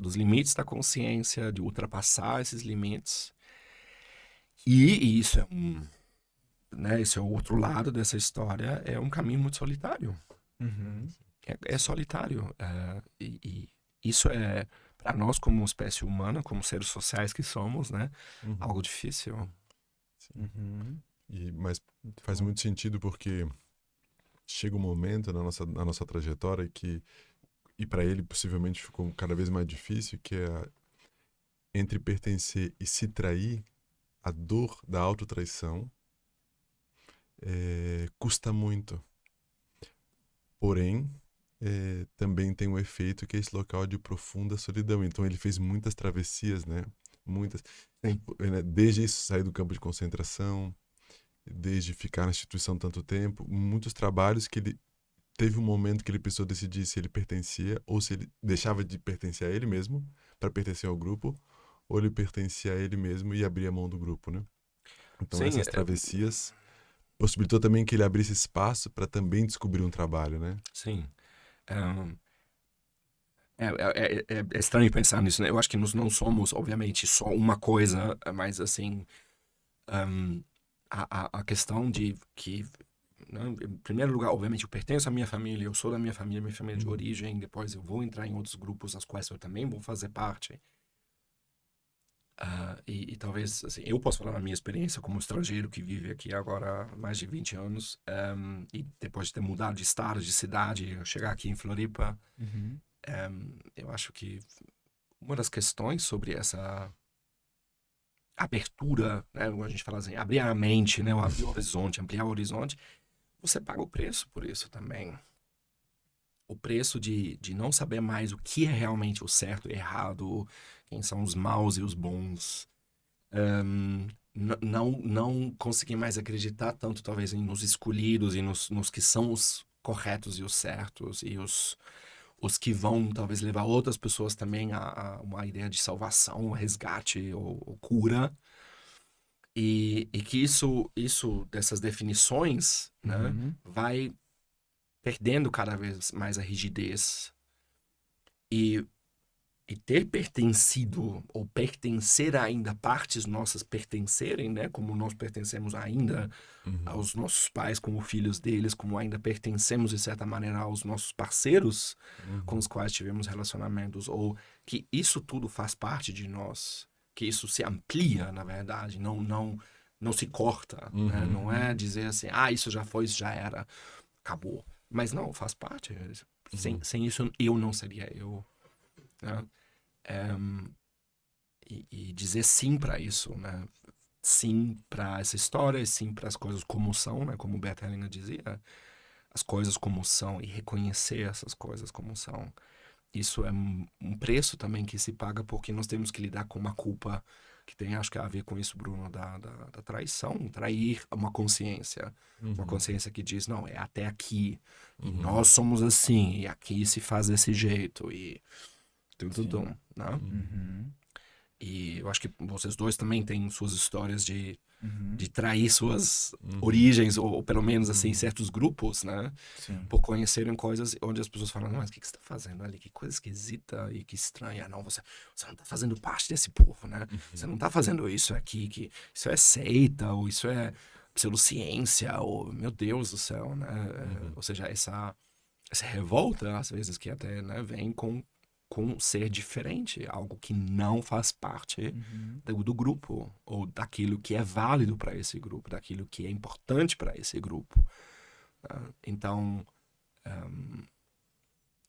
dos limites da consciência, de ultrapassar esses limites. E isso é né, esse é o outro lado dessa história, é um caminho muito solitário. Uhum. É solitário. E isso é, para nós como espécie humana, como seres sociais que somos, né, algo difícil. Uhum. Mas Muito faz bom. muito sentido porque chega um momento na nossa trajetória que, e para ele possivelmente ficou cada vez mais difícil, que é entre pertencer e se trair, a dor da autotraição custa muito. Porém, também tem um efeito que é esse local de profunda solidão. Então ele fez muitas travessias, né? Muitas. Sim. Desde isso, sair do campo de concentração, desde ficar na instituição tanto tempo, muitos trabalhos que ele teve um momento que ele precisou decidir se ele pertencia ou se ele deixava de pertencer a ele mesmo para pertencer ao grupo, ou ele pertencia a ele mesmo e abria mão do grupo, né? Então Sim, essas travessias possibilitou também que ele abrisse espaço para também descobrir um trabalho, né? sim. É estranho pensar nisso, né? Eu acho que nós não somos, obviamente, só uma coisa, mas, assim, a questão de que, né, em primeiro lugar, obviamente, eu pertenço à minha família, eu sou da minha família de origem, depois eu vou entrar em outros grupos, as quais eu também vou fazer parte. E talvez, assim, eu posso falar na minha experiência como estrangeiro que vive aqui agora há mais de 20 anos, e depois de ter mudado de estado, de cidade, eu chegar aqui em Floripa, Uhum. eu acho que uma das questões sobre essa abertura, né, como a gente fala assim, abrir a mente, né, abrir o horizonte, ampliar o horizonte, você paga o preço por isso também. O preço de não saber mais o que é realmente o certo e errado, quem são os maus e os bons. Não conseguir mais acreditar tanto, talvez, nos escolhidos e nos que são os corretos e os certos, e os que vão, talvez, levar outras pessoas também a uma ideia de salvação, resgate ou cura. E que isso dessas definições, né, vai perdendo cada vez mais a rigidez. E ter pertencido ou pertencer ainda, partes nossas pertencerem, né, como nós pertencemos ainda aos nossos pais como filhos deles, como ainda pertencemos de certa maneira aos nossos parceiros com os quais tivemos relacionamentos, ou que isso tudo faz parte de nós, que isso se amplia, na verdade, não se corta, né? Não é dizer assim, isso já foi, isso já era, acabou. Mas não, faz parte. Sem isso eu não seria eu. Né? E dizer sim para isso, né? Sim para essa história, sim para as coisas como são, né? Como o Bert Hellinger dizia, as coisas como são e reconhecer essas coisas como são. Isso é um preço também que se paga porque nós temos que lidar com uma culpa que tem, acho que a ver com isso, Bruno, da traição, trair uma consciência que diz, não, é até aqui, e nós somos assim, e aqui se faz desse jeito, e tudo, né? E eu acho que vocês dois também têm suas histórias de trair suas origens, ou pelo menos, assim, certos grupos, né? Sim. Por conhecerem coisas onde as pessoas falam, mas o que você está fazendo ali? Que coisa esquisita e que estranha. Não, você não está fazendo parte desse povo, né? Você não está fazendo isso aqui, que isso é seita, ou isso é pseudociência, ou meu Deus do céu, né? Ou seja, essa revolta, às vezes, que até, né, vem com ser diferente, algo que não faz parte do grupo, ou daquilo que é válido para esse grupo, daquilo que é importante para esse grupo. Então,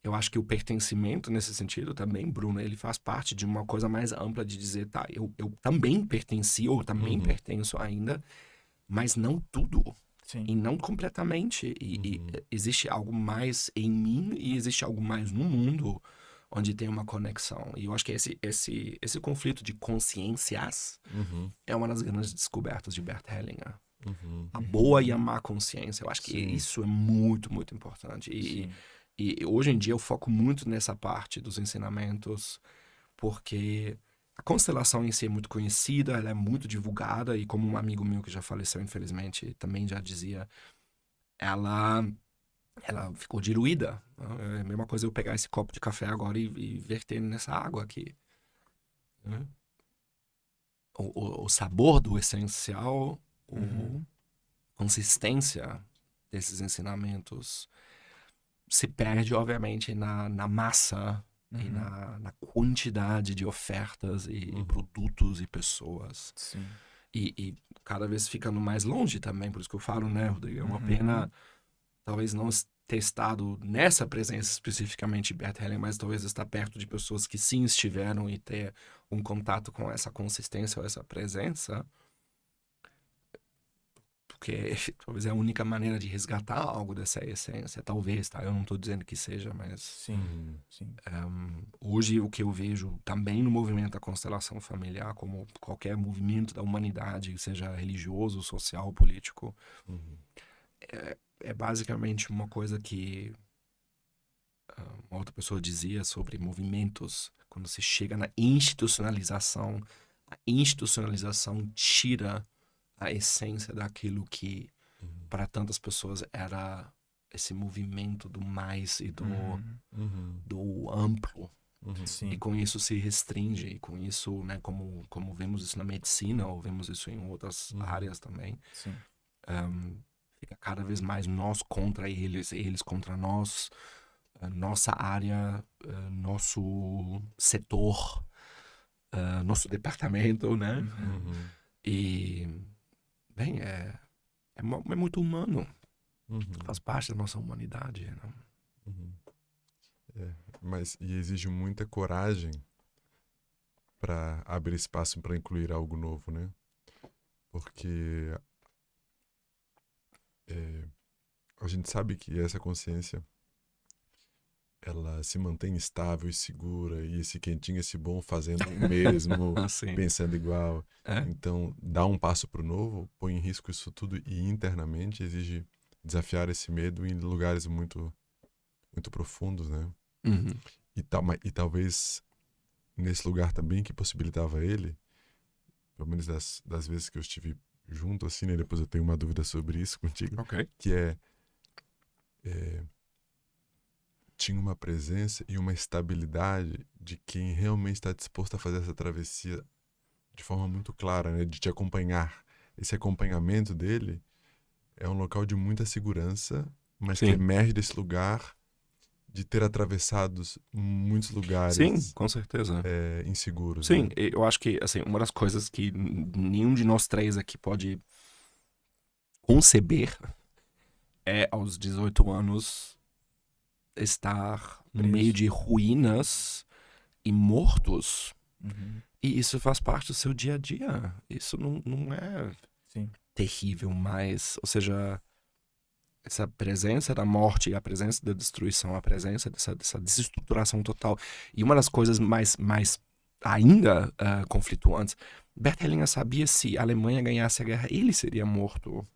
eu acho que o pertencimento, nesse sentido, também, Bruno, ele faz parte de uma coisa mais ampla de dizer, tá, eu também pertenci, ou também pertenço ainda, mas não tudo. Sim. E não completamente. E existe algo mais em mim e existe algo mais no mundo onde tem uma conexão. E eu acho que esse conflito de consciências é uma das grandes descobertas de Bert Hellinger. A boa e a má consciência. Eu acho que isso é muito, muito importante. E hoje em dia eu foco muito nessa parte dos ensinamentos, porque a constelação em si é muito conhecida, ela é muito divulgada, e como um amigo meu que já faleceu, infelizmente, também já dizia, ela ficou diluída. É a mesma coisa eu pegar esse copo de café agora e verter nessa água aqui. O sabor do essencial, a consistência desses ensinamentos se perde, obviamente, na massa e na quantidade de ofertas e produtos e pessoas. Sim. E cada vez ficando mais longe também, por isso que eu falo, né, Rodrigo? É uma pena, talvez não ter estado nessa presença especificamente de Bert Hellinger, mas talvez estar perto de pessoas que sim estiveram e ter um contato com essa consistência ou essa presença, porque talvez é a única maneira de resgatar algo dessa essência, talvez, tá? Eu não estou dizendo que seja, mas... Sim. Hoje o que eu vejo também no movimento da constelação familiar, como qualquer movimento da humanidade, seja religioso, social, político, é basicamente uma coisa que uma outra pessoa dizia sobre movimentos. Quando você chega na institucionalização, a institucionalização tira a essência daquilo que para tantas pessoas era esse movimento do mais e do amplo. Sim. E com isso se restringe, e com isso, né, como vemos isso na medicina, ou vemos isso em outras áreas também, Sim. fica cada vez mais nós contra eles, eles contra nós, nossa área, nosso setor, nosso departamento, né? E, bem, é muito humano, faz parte da nossa humanidade, né? Mas exige muita coragem para abrir espaço para incluir algo novo, né? Porque a gente sabe que essa consciência ela se mantém estável e segura, e esse quentinho, esse bom, fazendo o mesmo, pensando igual. Então, dar um passo para o novo põe em risco isso tudo, e internamente exige desafiar esse medo em lugares muito, muito profundos, né? E talvez nesse lugar também que possibilitava ele, pelo menos das vezes que eu estive junto, assim, né? Depois eu tenho uma dúvida sobre isso contigo, que tinha uma presença e uma estabilidade de quem realmente está disposto a fazer essa travessia de forma muito clara, né? De te acompanhar. Esse acompanhamento dele é um local de muita segurança, mas que emerge desse lugar de ter atravessado muitos lugares. Sim, com certeza. Inseguros. Sim, né? eu acho que, assim, uma das coisas que nenhum de nós três aqui pode conceber é, aos 18 anos, estar no meio de ruínas e mortos. E isso faz parte do seu dia a dia. Isso não é terrível mais. Ou seja, essa presença da morte, a presença da destruição, a presença dessa desestruturação total. E uma das coisas mais ainda conflituantes, Bert Hellinger sabia se a Alemanha ganhasse a guerra, ele seria morto.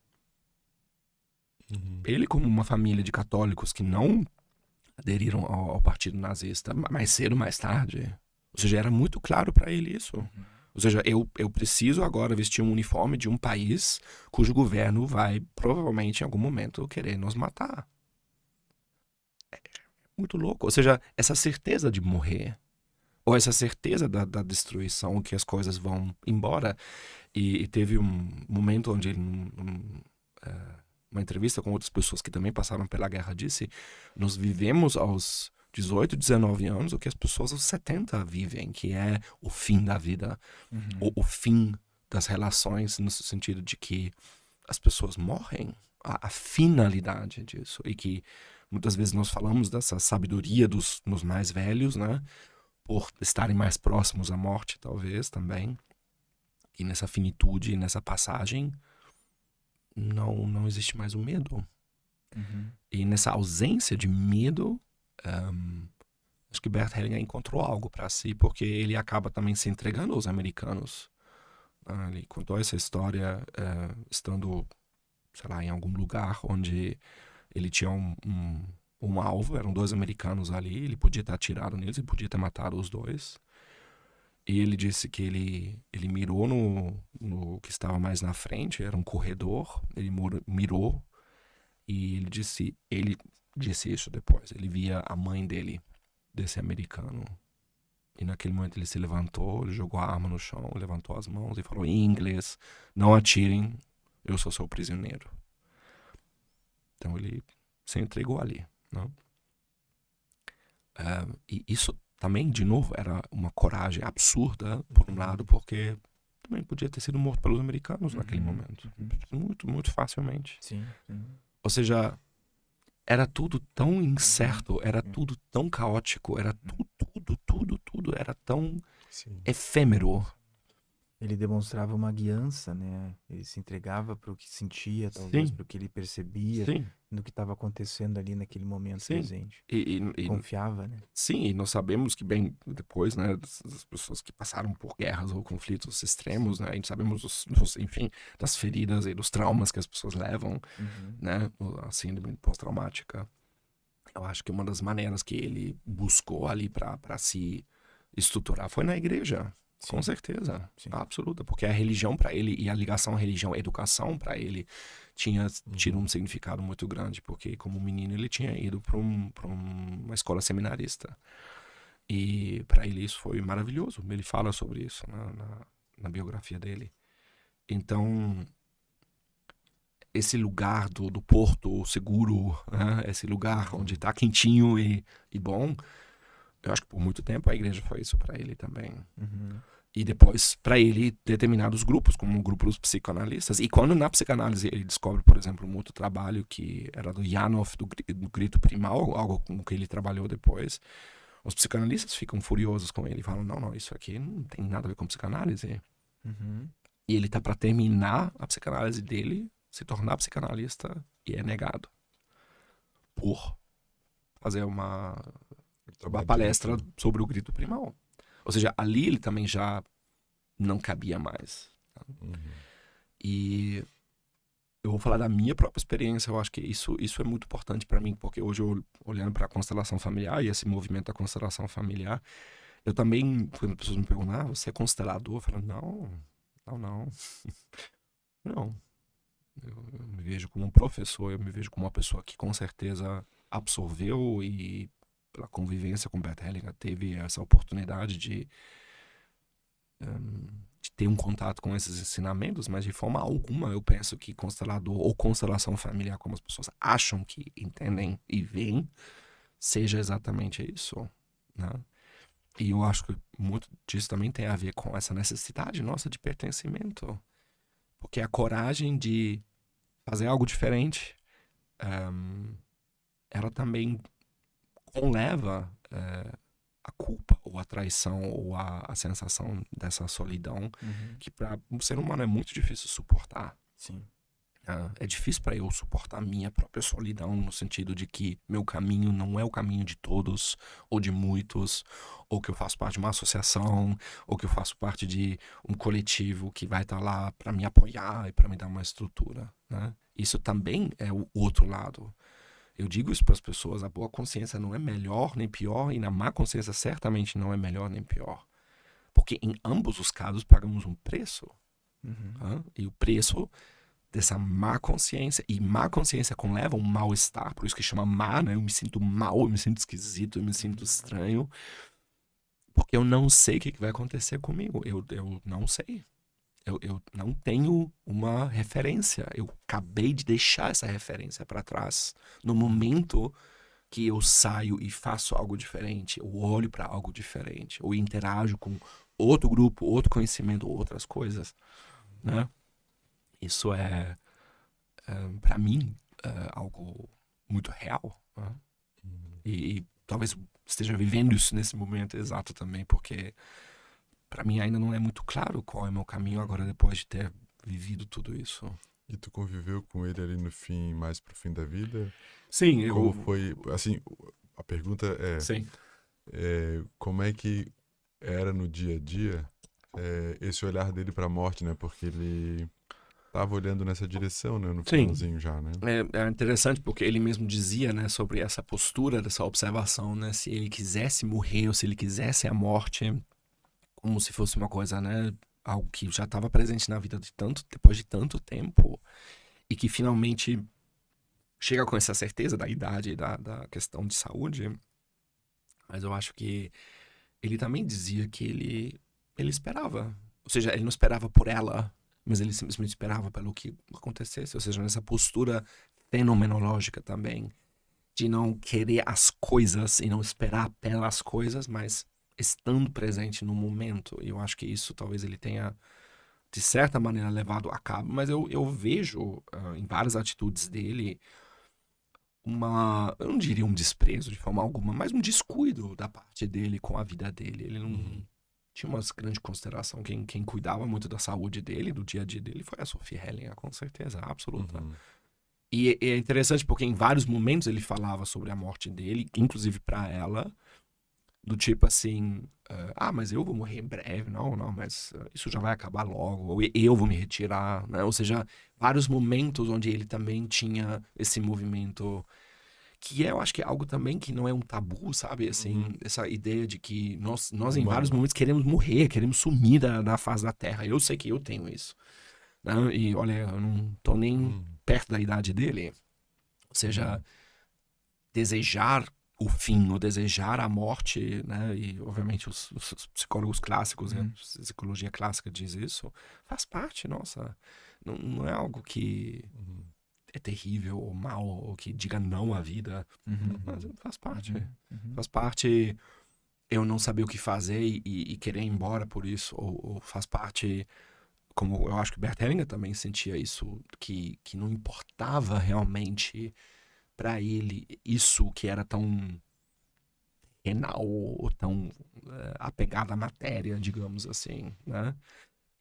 Ele, como uma família de católicos que não aderiram ao partido nazista, mais cedo, mais tarde. Ou seja, era muito claro para ele isso. Ou seja, eu preciso agora vestir um uniforme de um país cujo governo vai, provavelmente, em algum momento, querer nos matar. É muito louco. Ou seja, essa certeza de morrer. ou essa certeza da destruição, que as coisas vão embora. E teve um momento onde ele, uma entrevista com outras pessoas que também passaram pela guerra, disse: nós vivemos aos 18, 19 anos o que as pessoas aos 70 vivem, que é o fim da vida, o fim das relações, no sentido de que as pessoas morrem, a finalidade disso, e que muitas vezes nós falamos dessa sabedoria dos mais velhos, né, por estarem mais próximos à morte, talvez, também, e nessa finitude, nessa passagem, não existe mais o medo. E nessa ausência de medo, acho que Bert Hellinger encontrou algo para si, porque ele acaba também se entregando aos americanos. Ele contou essa história estando, sei lá, em algum lugar onde ele tinha um alvo, eram 2 americanos ali, ele podia ter atirado neles, ele podia ter matado os 2. E ele disse que ele mirou no que estava mais na frente, era um corredor, ele mirou, e ele disse isso depois, ele via a mãe dele, desse americano. E naquele momento ele se levantou, ele jogou a arma no chão, levantou as mãos e falou em inglês: não atirem, eu sou seu prisioneiro. Então ele se entregou ali, não? E isso também, de novo, era uma coragem absurda, por um lado, porque também podia ter sido morto pelos americanos naquele momento. Muito, muito facilmente. Sim. Ou seja, era tudo tão incerto, era tudo tão caótico, era tudo era tão efêmero. Ele demonstrava uma guiança, né? Ele se entregava para o que sentia, talvez, para o que ele percebia, no que estava acontecendo ali naquele momento presente. E confiava, né? Sim, e nós sabemos que bem depois, né, das pessoas que passaram por guerras ou conflitos extremos, né, a gente sabemos, enfim, das feridas e dos traumas que as pessoas levam, né, a síndrome pós-traumática. Eu acho que uma das maneiras que ele buscou ali para se estruturar foi na igreja. Sim. Com certeza, sim. Absoluta, porque a religião para ele e a ligação à religião, a educação para ele tinha tido um significado muito grande, porque como menino ele tinha ido para uma escola seminarista e para ele isso foi maravilhoso, ele fala sobre isso na biografia dele. Então esse lugar do porto seguro, né? Esse lugar onde está quentinho e bom, eu acho que por muito tempo a igreja foi isso para ele também. E depois, para ele, determinados grupos, como o grupo dos psicanalistas. E quando na psicanálise ele descobre, por exemplo, um outro trabalho que era do Janov, do grito primal, algo com que ele trabalhou depois, os psicanalistas ficam furiosos com ele. Falam, não, isso aqui não tem nada a ver com psicanálise. E ele tá para terminar a psicanálise dele, se tornar psicanalista, e é negado. Por fazer uma palestra sobre o grito primal. Ou seja, ali ele também já não cabia mais. Tá? E eu vou falar da minha própria experiência. Eu acho que isso é muito importante para mim, porque hoje eu, olhando para a constelação familiar e esse movimento da constelação familiar, eu também, quando as pessoas me perguntam, você é constelador? Eu falo, não. Não. Eu me vejo como um professor, eu me vejo como uma pessoa que com certeza absorveu e pela convivência com Bert Hellinger, teve essa oportunidade de ter um contato com esses ensinamentos, mas de forma alguma eu penso que constelador ou constelação familiar, como as pessoas acham que entendem e veem, seja exatamente isso, né? E eu acho que muito disso também tem a ver com essa necessidade nossa de pertencimento, porque a coragem de fazer algo diferente, ela também conleva a culpa ou a traição ou a sensação dessa solidão que para um ser humano é muito difícil suportar. Sim. É difícil para eu suportar a minha própria solidão, no sentido de que meu caminho não é o caminho de todos ou de muitos, ou que eu faço parte de uma associação, ou que eu faço parte de um coletivo que vai estar lá para me apoiar e para me dar uma estrutura, né? Isso também é o outro lado. Eu digo isso para as pessoas, a boa consciência não é melhor nem pior, e na má consciência certamente não é melhor nem pior. Porque em ambos os casos pagamos um preço. E o preço dessa má consciência, e má consciência conleva um mal-estar, por isso que chama má, né? Eu me sinto mal, eu me sinto esquisito, eu me sinto estranho. Porque eu não sei o que vai acontecer comigo. Eu não sei. Eu não tenho uma referência. Eu acabei de deixar essa referência para trás. No momento que eu saio e faço algo diferente, eu olho para algo diferente, ou interajo com outro grupo, outro conhecimento, outras coisas, né? Isso para mim, algo muito real, né? E talvez esteja vivendo isso nesse momento exato também, porque para mim ainda não é muito claro qual é o meu caminho agora depois de ter vivido tudo isso. E tu conviveu com ele ali no fim, mais pro fim da vida? Sim, Como foi, assim, a pergunta Sim. como é que era no dia a dia esse olhar dele pra morte, né? Porque ele tava olhando nessa direção, né? No finalzinho já, né? É interessante porque ele mesmo dizia, né, sobre essa postura, dessa observação, né? Se ele quisesse morrer ou se ele quisesse a morte, como se fosse uma coisa, né? Algo que já estava presente na vida depois de tanto tempo e que finalmente chega com essa certeza da idade e da questão de saúde. Mas eu acho que ele também dizia que ele esperava. Ou seja, ele não esperava por ela, mas ele simplesmente esperava pelo que acontecesse. Ou seja, nessa postura fenomenológica também, de não querer as coisas e não esperar pelas coisas, mas estando presente no momento. E eu acho que isso talvez ele tenha, de certa maneira, levado a cabo. Mas eu vejo em várias atitudes dele eu não diria um desprezo de forma alguma, mas um descuido da parte dele com a vida dele. Ele não tinha uma grande consideração. Quem cuidava muito da saúde dele, do dia a dia dele, foi a Sophie Hellinger, com certeza, absoluta. E é interessante porque em vários momentos ele falava sobre a morte dele, inclusive para ela, do tipo assim, mas eu vou morrer em breve, não, mas isso já vai acabar logo, ou eu vou me retirar, né? Ou seja, vários momentos onde ele também tinha esse movimento, que eu acho que é algo também que não é um tabu, sabe? Assim, essa ideia de que nós em vários momentos queremos morrer, queremos sumir da face da Terra. Eu sei que eu tenho isso, né? E olha, eu não tô nem perto da idade dele. Ou seja, desejar o fim, ou desejar a morte, né? E obviamente os psicólogos clássicos, né? A psicologia clássica diz isso, faz parte, nossa. Não é algo que é terrível ou mal, ou que diga não à vida, mas faz parte. Faz parte eu não saber o que fazer e querer ir embora por isso, ou faz parte, como eu acho que Bert Hellinger também sentia isso, que não importava realmente para ele isso que era tão renal ou tão apegado à matéria, digamos assim, né?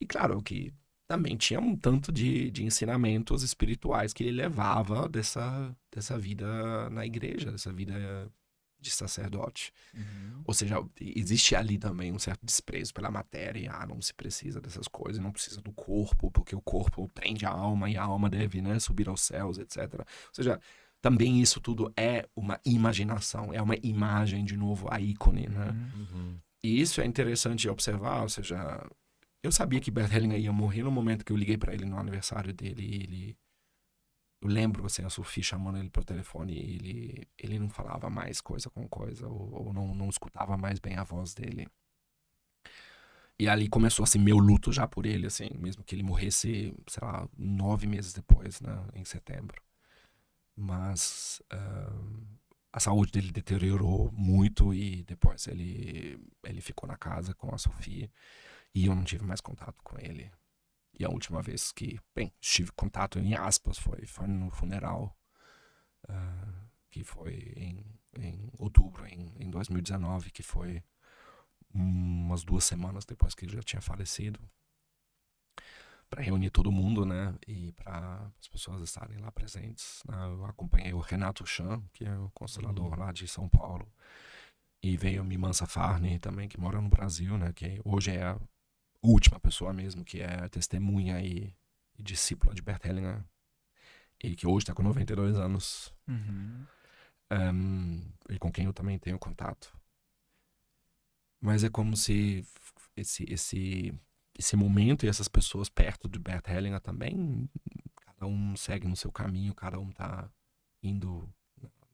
E claro que também tinha um tanto de ensinamentos espirituais que ele levava dessa vida na igreja, dessa vida de sacerdote. Ou seja, existe ali também um certo desprezo pela matéria. Não se precisa dessas coisas, não precisa do corpo, porque o corpo prende a alma e a alma deve, né, subir aos céus, etc. Ou seja, também isso tudo é uma imaginação, é uma imagem, de novo, a ícone, né? E isso é interessante observar, ou seja, eu sabia que Bert Hellinger ia morrer no momento que eu liguei para ele no aniversário dele. Eu lembro, assim, a Sophie chamando ele pro telefone e ele não falava mais coisa com coisa, ou não escutava mais bem a voz dele. E ali começou, assim, meu luto já por ele, assim, mesmo que ele morresse, sei lá, 9 meses depois, né, em setembro. Mas a saúde dele deteriorou muito e depois ele ficou na casa com a Sophie e eu não tive mais contato com ele. E a última vez que, tive contato, em aspas, foi no funeral, que foi em outubro, em 2019, que foi umas 2 semanas depois que ele já tinha falecido, para reunir todo mundo, né, e para as pessoas estarem lá presentes, né? Eu acompanhei o Renato Chan, que é o constelador lá de São Paulo, e veio a Miman Safarni também, que mora no Brasil, né, que hoje é a última pessoa mesmo, que é testemunha e discípula de Bert Hellinger, e que hoje está com 92 anos, e com quem eu também tenho contato. Mas é como se esse momento e essas pessoas perto de Bert Hellinger também, cada um segue no seu caminho, cada um tá indo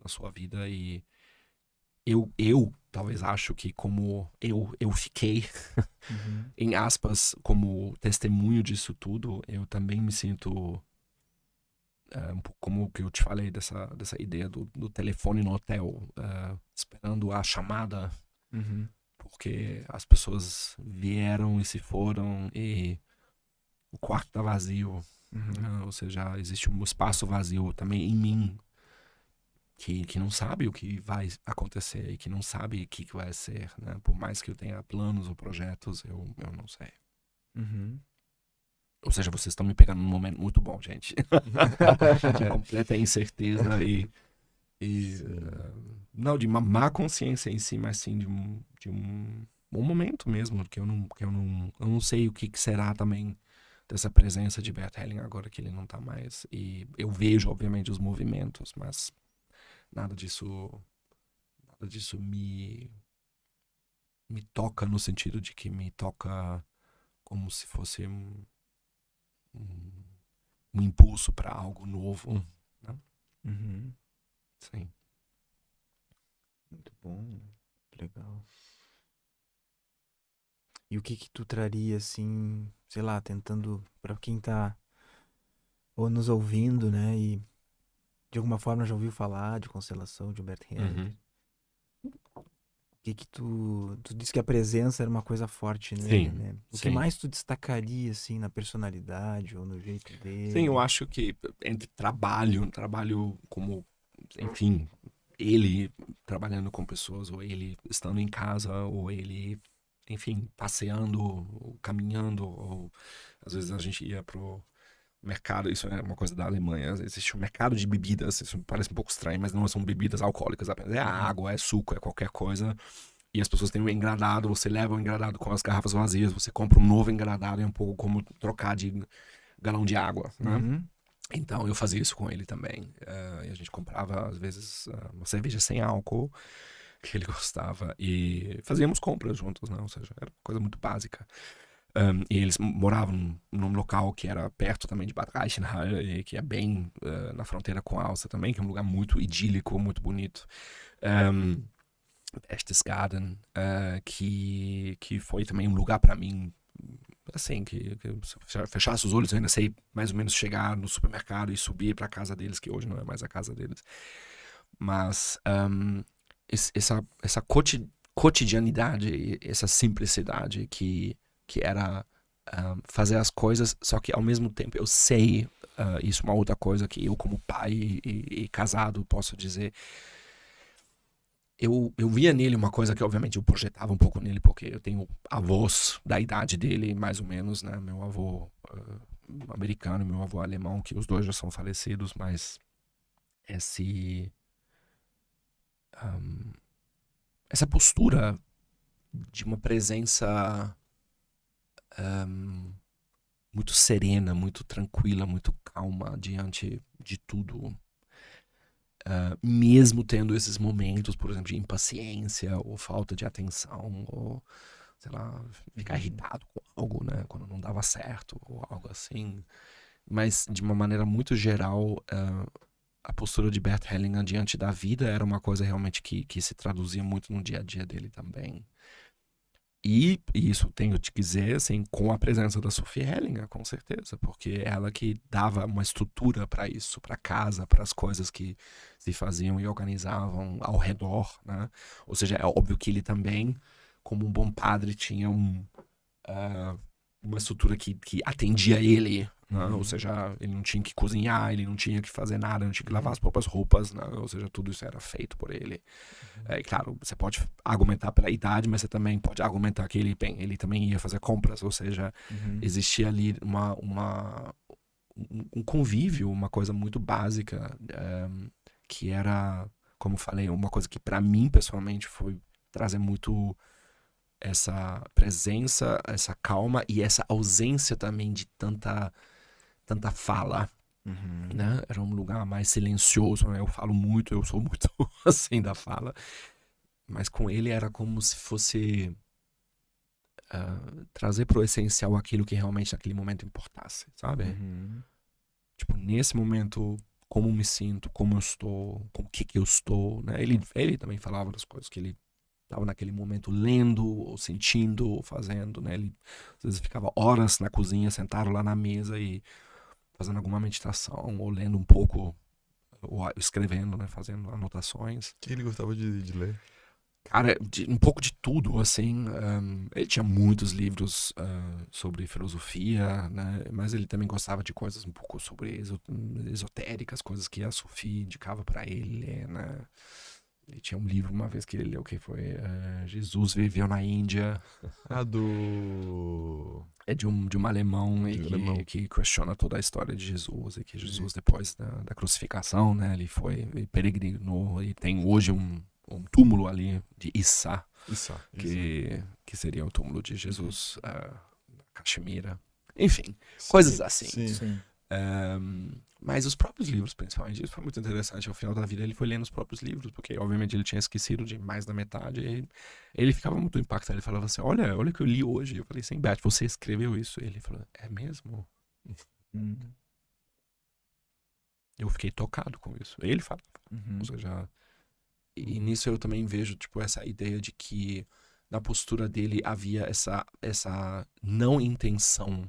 na sua vida e eu talvez acho que como eu fiquei, em aspas, como testemunho disso tudo, eu também me sinto um pouco como que eu te falei dessa ideia do telefone no hotel, esperando a chamada, porque as pessoas vieram e se foram e o quarto tá vazio, ou seja, existe um espaço vazio também em mim, que não sabe o que vai acontecer e que não sabe o que vai ser, né? Por mais que eu tenha planos ou projetos, eu não sei. Ou seja, vocês estão me pegando num momento muito bom, gente. De completa incerteza não de uma má consciência em si, mas sim de um momento mesmo, que eu não sei o que será também dessa presença de Bert Helling agora que ele não tá mais. E eu vejo, obviamente, os movimentos, mas nada disso me toca no sentido de que me toca como se fosse um impulso para algo novo, né? Sim. Muito bom, legal. E o que tu traria, assim, sei lá, tentando, para quem tá ou nos ouvindo, né, e de alguma forma já ouviu falar de constelação de Bert Hellinger? Que tu disse que a presença era uma coisa forte nele, né? O que mais tu destacaria, assim, na personalidade ou no jeito dele? Sim, eu acho que entre trabalho como, enfim, ele trabalhando com pessoas, ou ele estando em casa, ou ele, enfim, passeando, ou caminhando, ou às vezes a gente ia pro mercado, isso é uma coisa da Alemanha, existe um mercado de bebidas, isso parece um pouco estranho, mas não são bebidas alcoólicas apenas, é água, é suco, é qualquer coisa, e as pessoas têm um engradado, você leva o engradado com as garrafas vazias, você compra um novo engradado, é um pouco como trocar de galão de água, né? Então eu fazia isso com ele também, e a gente comprava às vezes uma cerveja sem álcool, que ele gostava, e fazíamos compras juntos, né? Ou seja, era uma coisa muito básica. E eles moravam num local que era perto também de Bad Reichenhall, que é bem na fronteira com a Áustria também, que é um lugar muito idílico, muito bonito. Berchtesgaden, que foi também um lugar para mim, assim, que se eu fechasse os olhos eu ainda sei mais ou menos chegar no supermercado e subir para a casa deles, que hoje não é mais a casa deles. Mas essa cotidianidade, essa simplicidade que era fazer as coisas, só que ao mesmo tempo eu sei, isso é uma outra coisa que eu como pai e casado posso dizer, eu via nele uma coisa que obviamente eu projetava um pouco nele, porque eu tenho avós da idade dele, mais ou menos, né? Meu avô americano e meu avô alemão, que os dois já são falecidos, mas essa postura de uma presença muito serena, muito tranquila, muito calma diante de tudo. Mesmo tendo esses momentos, por exemplo, de impaciência ou falta de atenção, ou, sei lá, ficar irritado com algo, né? Quando não dava certo, ou algo assim. Mas, de uma maneira muito geral, a postura de Bert Hellinger diante da vida era uma coisa realmente que se traduzia muito no dia a dia dele também. E isso tenho que dizer, assim, com a presença da Sophie Hellinger, com certeza, porque ela que dava uma estrutura para isso, para casa, para as coisas que se faziam e organizavam ao redor, né? Ou seja, é óbvio que ele também, como um bom padre, tinha uma estrutura que atendia ele, né? Ou seja, ele não tinha que cozinhar, ele não tinha que fazer nada, não tinha que lavar as próprias roupas, né? Ou seja, tudo isso era feito por ele. Claro, você pode argumentar pela idade, mas você também pode argumentar que ele também ia fazer compras, ou seja, existia ali um convívio, uma coisa muito básica, que era, como eu falei, uma coisa que para mim pessoalmente foi trazer muito essa presença, essa calma e essa ausência também de tanta fala, né? Era um lugar mais silencioso, né? Eu falo muito, eu sou muito assim da fala, mas com ele era como se fosse trazer pro essencial aquilo que realmente naquele momento importasse, sabe? Tipo, nesse momento como me sinto, como eu estou, com o que eu estou, né? Ele também falava das coisas que ele estava naquele momento lendo, ou sentindo, ou fazendo, né? Ele às vezes ficava horas na cozinha, sentado lá na mesa e fazendo alguma meditação, ou lendo um pouco, ou escrevendo, né? Fazendo anotações. O que ele gostava de ler? Cara, um pouco de tudo, assim. Ele tinha muitos livros sobre filosofia, né? Mas ele também gostava de coisas um pouco sobre esotéricas, coisas que a Sophie indicava para ele ler, né? Ele tinha um livro uma vez que ele leu que foi Jesus Viveu na Índia. Do... É de um alemão, De um alemão. que questiona toda a história de Jesus, e que Jesus, depois da crucificação, né? Ele peregrinou, e tem hoje um túmulo ali de Issa, Isso. que seria o túmulo de Jesus na Caxemira. Enfim, coisas assim. Sim. Mas os próprios livros, principalmente, isso foi muito interessante. Ao final da vida, ele foi lendo os próprios livros, porque, obviamente, ele tinha esquecido de mais da metade. E ele ficava muito impactado. Ele falava assim: olha o que eu li hoje. Eu falei assim: Beth, você escreveu isso? Ele falou: é mesmo? Eu fiquei tocado com isso. Ele falava. Ou seja, e nisso eu também vejo, tipo, essa ideia de que na postura dele havia essa não intenção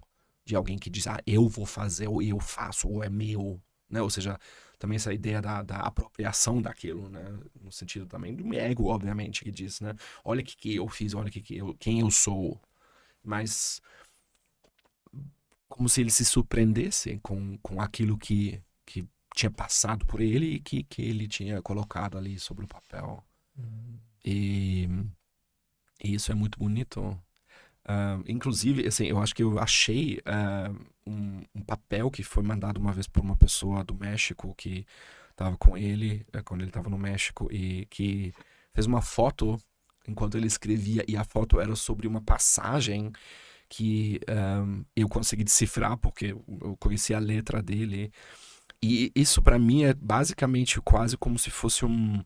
de alguém que diz, eu vou fazer, ou eu faço, ou é meu, né? Ou seja, também essa ideia da apropriação daquilo, né? No sentido também do ego, obviamente, que diz, né? Olha o que eu fiz, olha quem eu sou. Mas como se ele se surpreendesse com aquilo que tinha passado por ele e que ele tinha colocado ali sobre o papel. E isso é muito bonito. Inclusive, assim, eu acho que eu achei um papel que foi mandado uma vez por uma pessoa do México que estava com ele quando ele estava no México, e que fez uma foto enquanto ele escrevia, e a foto era sobre uma passagem que eu consegui decifrar porque eu conheci a letra dele. E isso para mim é basicamente quase como se fosse um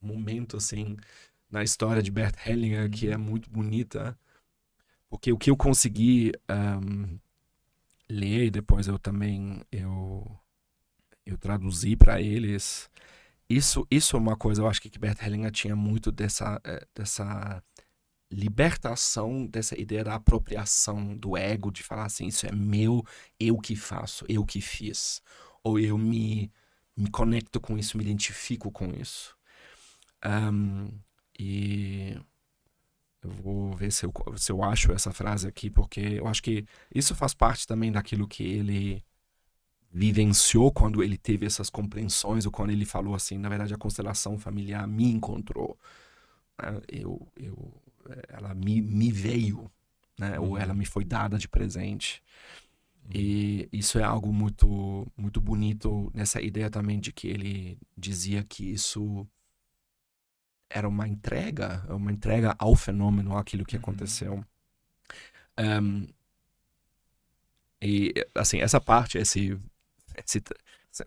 momento assim na história de Bert Hellinger que é muito bonita, porque o que eu consegui ler, e depois eu também eu traduzi para eles. Isso é uma coisa, eu acho que Bert Hellinger tinha muito dessa libertação, dessa ideia da apropriação do ego, de falar assim, isso é meu, eu que faço, eu que fiz. Ou eu me conecto com isso, me identifico com isso. E eu vou ver se eu acho essa frase aqui, porque eu acho que isso faz parte também daquilo que ele vivenciou quando ele teve essas compreensões, ou quando ele falou assim, na verdade a constelação familiar me encontrou. Ela me veio, né? Ou ela me foi dada de presente. E isso é algo muito, muito bonito nessa ideia também de que ele dizia que isso era uma entrega ao fenômeno, àquilo que aconteceu. E, assim, essa parte, esse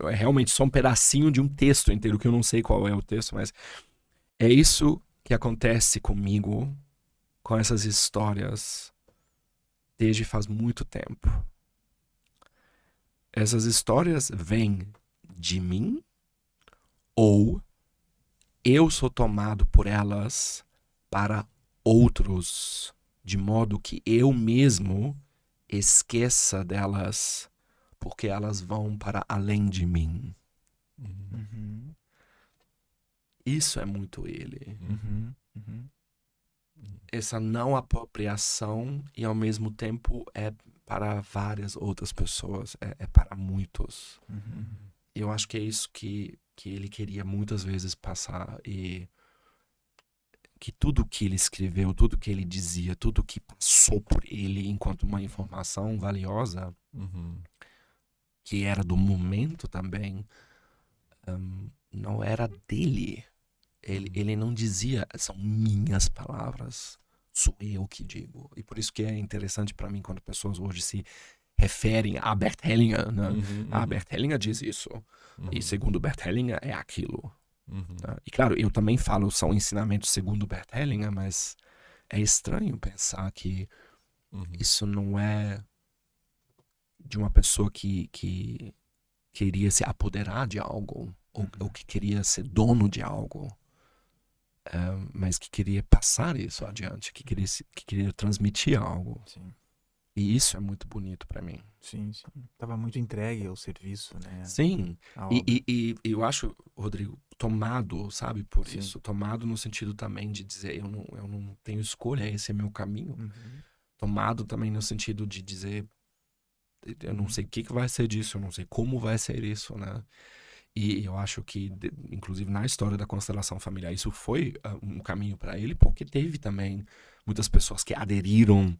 é realmente só um pedacinho de um texto inteiro, que eu não sei qual é o texto, mas é isso que acontece comigo, com essas histórias, desde faz muito tempo. Essas histórias vêm de mim, ou eu sou tomado por elas para outros, de modo que eu mesmo esqueça delas, porque elas vão para além de mim. Isso é muito ele. Essa não apropriação, e ao mesmo tempo é para várias outras pessoas, é para muitos. Eu acho que é isso que ele queria muitas vezes passar, e que tudo que ele escreveu, tudo que ele dizia, tudo que passou por ele enquanto uma informação valiosa, que era do momento também, não era dele. Ele não dizia, são minhas palavras, sou eu que digo. E por isso que é interessante para mim quando pessoas hoje se referem a Bert Hellinger, né? Bert Hellinger diz isso. E segundo Bert Hellinger é aquilo. Tá? E claro, eu também falo, são ensinamentos segundo Bert Hellinger, mas é estranho pensar que isso não é de uma pessoa que queria se apoderar de algo, ou que queria ser dono de algo, mas que queria passar isso adiante, que queria transmitir algo. Sim, E isso é muito bonito para mim. sim, sim. Tava muito entregue ao serviço, né? Sim, A e, obra. eu acho, Rodrigo, tomado, sabe, por Sim. isso. Tomado no sentido também de dizer, eu não tenho escolha, esse é meu caminho. Uhum. Tomado também no sentido de dizer, eu não sei o que vai ser disso, eu não sei como vai ser isso, né? E eu acho que, inclusive na história da constelação familiar, isso foi um caminho para ele, porque teve também muitas pessoas que aderiram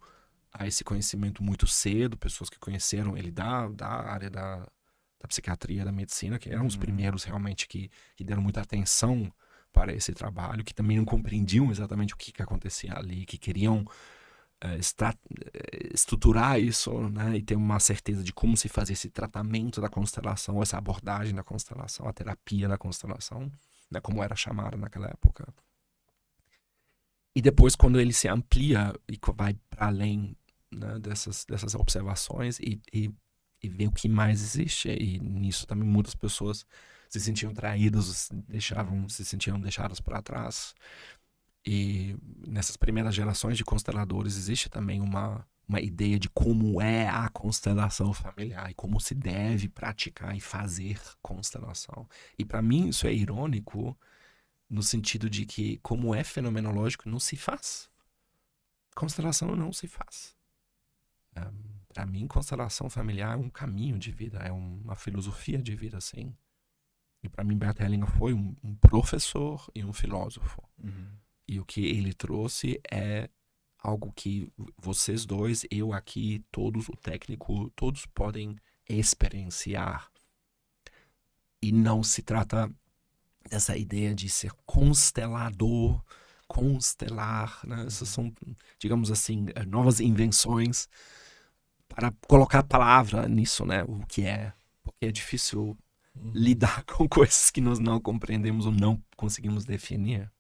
a esse conhecimento muito cedo, pessoas que conheceram ele da área da psiquiatria, da medicina, que eram os primeiros realmente que deram muita atenção para esse trabalho, que também não compreendiam exatamente o que acontecia ali, que queriam estruturar isso, né, e ter uma certeza de como se fazia esse tratamento da constelação, essa abordagem da constelação, a terapia da constelação, né, como era chamada naquela época. E depois, quando ele se amplia e vai para além, né, dessas observações e ver o que mais existe, e nisso também muitas pessoas se sentiam traídas, se sentiam deixadas para trás. E nessas primeiras gerações de consteladores existe também uma ideia de como é a constelação familiar e como se deve praticar e fazer constelação. E para mim isso é irônico no sentido de que, como é fenomenológico, não se faz. Constelação não se faz. Para mim, constelação familiar é um caminho de vida, é uma filosofia de vida, assim. E para mim, Bert Hellinger foi um professor e um filósofo. E o que ele trouxe é algo que vocês dois, eu aqui, todos, o técnico, todos podem experienciar. E não se trata dessa ideia de ser constelador, constelar, né? Essas são, digamos assim, novas invenções para colocar a palavra nisso, né? O que é. Porque é difícil lidar com coisas que nós não compreendemos ou não conseguimos definir.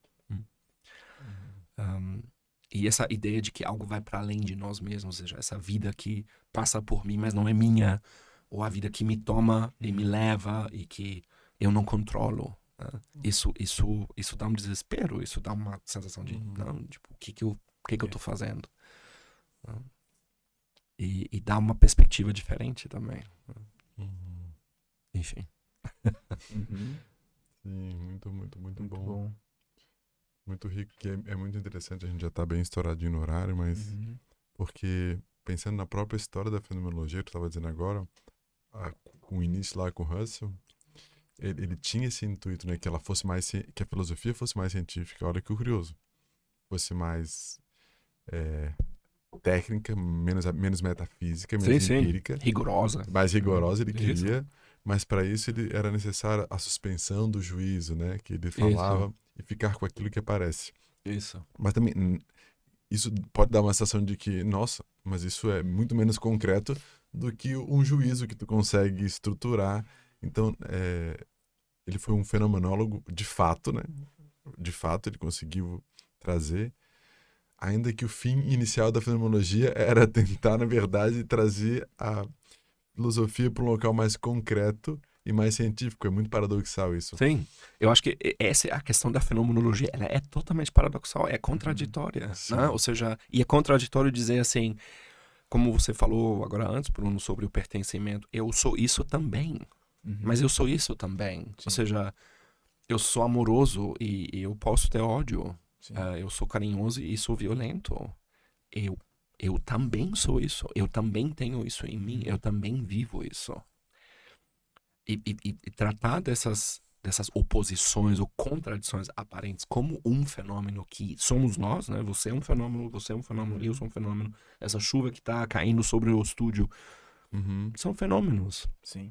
E essa ideia de que algo vai para além de nós mesmos, ou seja, essa vida que passa por mim, mas não é minha, ou a vida que me toma e me leva e que eu não controlo. Né? Isso dá um desespero, isso dá uma sensação de, não, tipo, o que eu tô fazendo? E dá uma perspectiva diferente também. Enfim. Sim, muito bom. Muito rico, que é muito interessante, a gente já tá bem estouradinho no horário, mas porque pensando na própria história da fenomenologia, que tu estava dizendo agora, com o início lá com o Russell, ele tinha esse intuito, né, que ela fosse mais, que a filosofia fosse mais científica, olha que curioso, fosse mais técnica, menos metafísica, menos empírica, rigorosa, mais rigorosa, ele queria, mas para isso ele era necessária a suspensão do juízo, né, que ele falava, e ficar com aquilo que aparece. Isso. Mas também isso pode dar uma sensação de que, nossa, mas isso é muito menos concreto do que um juízo que tu consegue estruturar. Então, ele foi um fenomenólogo de fato, né? De fato, ele conseguiu trazer, ainda que o fim inicial da fenomenologia era tentar, na verdade, trazer a filosofia para um local mais concreto e mais científico. É muito paradoxal isso. Sim, eu acho que essa é a questão da fenomenologia, ela é totalmente paradoxal, é contraditória, né? Ou seja, e é contraditório dizer assim, como você falou agora antes, Bruno, sobre o pertencimento, eu sou isso também, mas eu sou isso também. Sim. Ou seja, eu sou amoroso e eu posso ter ódio, eu sou carinhoso e sou violento, eu também sou isso, eu também tenho isso em mim, eu também vivo isso. E tratar dessas oposições ou contradições aparentes como um fenômeno que somos nós, né? Você é um fenômeno, eu sou um fenômeno. Essa chuva que está caindo sobre o estúdio são fenômenos. Sim.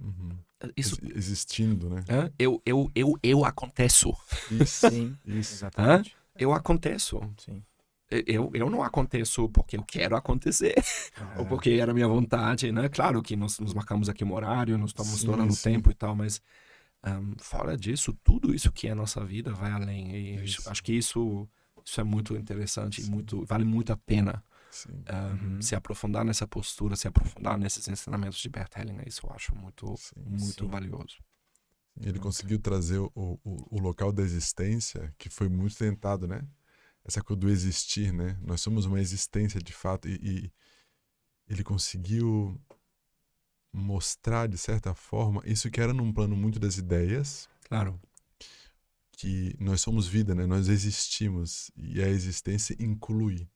Isso, existindo, né? Eu aconteço. Isso. Sim, isso. Exatamente. Eu aconteço. Sim. Eu não aconteço porque eu quero acontecer, ou porque era minha vontade, né? Claro que nós nos marcamos aqui um horário, nós estamos estourando o tempo e tal, mas fora disso, tudo isso que é a nossa vida vai além. E acho que isso é muito interessante e vale muito a pena Sim. Se aprofundar nessa postura, se aprofundar nesses ensinamentos de Bert Hellinger, isso eu acho muito sim. valioso. Ele conseguiu trazer o local da existência, que foi muito tentado, né? Essa coisa do existir, né? Nós somos uma existência de fato, e ele conseguiu mostrar, de certa forma, isso que era num plano muito das ideias, Claro. que nós somos vida, né? Nós existimos, e a existência inclui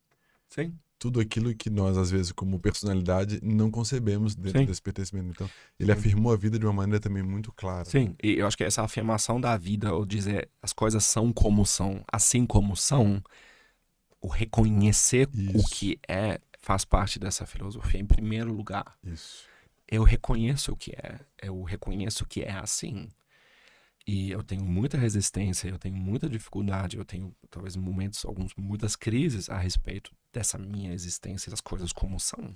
Sim. tudo aquilo que nós, às vezes, como personalidade, não concebemos dentro Sim. desse pertencimento. Então, ele afirmou a vida de uma maneira também muito clara. Sim, e eu acho que essa afirmação da vida, ou dizer as coisas são como são, assim como são, o reconhecer o Isso. que é, faz parte dessa filosofia. Em primeiro lugar, Isso. eu reconheço o que é, eu reconheço que é assim. E eu tenho muita resistência, eu tenho muita dificuldade, eu tenho talvez muitas crises a respeito dessa minha existência, das coisas como são.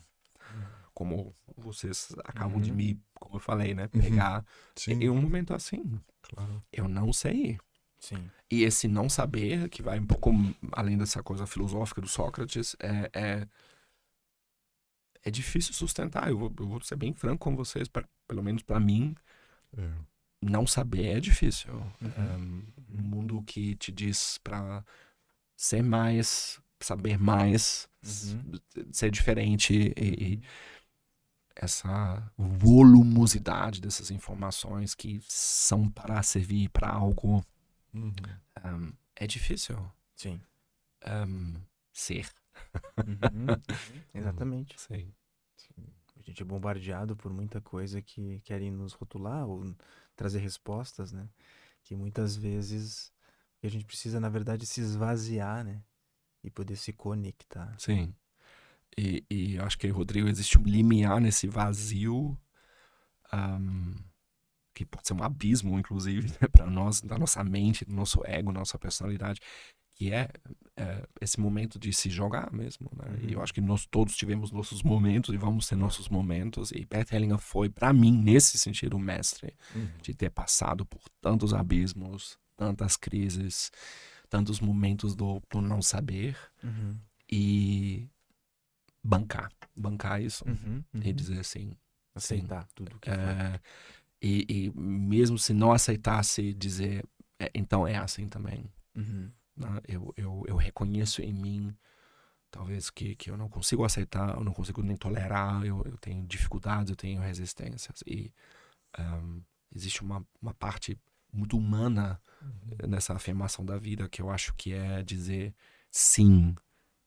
Como vocês acabam de me, como eu falei, né, pegar Sim, em um momento assim. claro. Eu não sei. Sim. E esse não saber, que vai um pouco além dessa coisa filosófica do Sócrates, é difícil sustentar. Eu vou ser bem franco com vocês, pelo menos para mim, É. não saber é difícil. Um mundo que te diz para ser mais, saber mais, ser diferente e essa volumosidade dessas informações que são para servir para algo, é difícil Sim. ser. Exatamente. Sim. A gente é bombardeado por muita coisa que querem nos rotular ou trazer respostas, né? Que muitas vezes a gente precisa, na verdade, se esvaziar, né? E poder se conectar. Sim. E eu acho que, Rodrigo, existe um limiar nesse vazio, que pode ser um abismo, inclusive, né, para nós, da nossa mente, do nosso ego, nossa personalidade, que é esse momento de se jogar mesmo, né? E eu acho que nós todos tivemos nossos momentos e vamos ter nossos momentos. E Bert Hellinger foi, para mim, nesse sentido, o mestre de ter passado por tantos abismos, tantas crises, tantos momentos do não saber e bancar isso e dizer assim, Aceitar tudo que e mesmo se não aceitasse, dizer então é assim também. Eu reconheço em mim talvez que eu não consigo aceitar, eu não consigo nem tolerar, eu tenho dificuldades, eu tenho resistências e existe uma parte muito humana nessa afirmação da vida, que eu acho que é dizer sim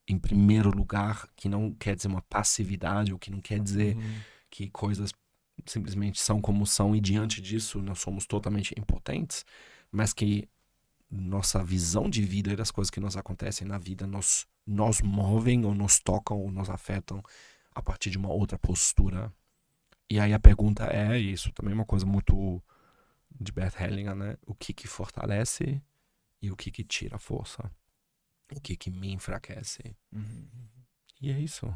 em primeiro lugar, que não quer dizer uma passividade, ou que não quer dizer que coisas simplesmente são como são e diante disso nós somos totalmente impotentes, mas que nossa visão de vida e das coisas que nos acontecem na vida nos movem ou nos tocam ou nos afetam a partir de uma outra postura. E aí a pergunta é, isso também é uma coisa muito de Bert Hellinger, né? O que fortalece e o que tira a força? O que me enfraquece? E é isso.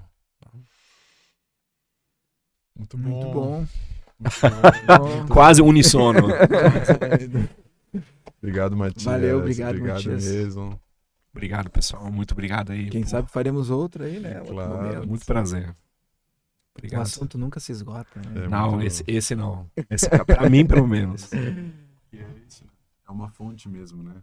Muito Muito bom. bom. Quase unissono. Obrigado, Matias. Valeu, obrigado, Matias. Mesmo. Obrigado, pessoal. Muito obrigado aí. Quem sabe faremos outra aí, né? Outro Claro. momento. Muito prazer. O Obrigado. assunto nunca se esgota, né? Não, muito- esse não. Esse pra mim, pelo menos. É uma fonte mesmo, né?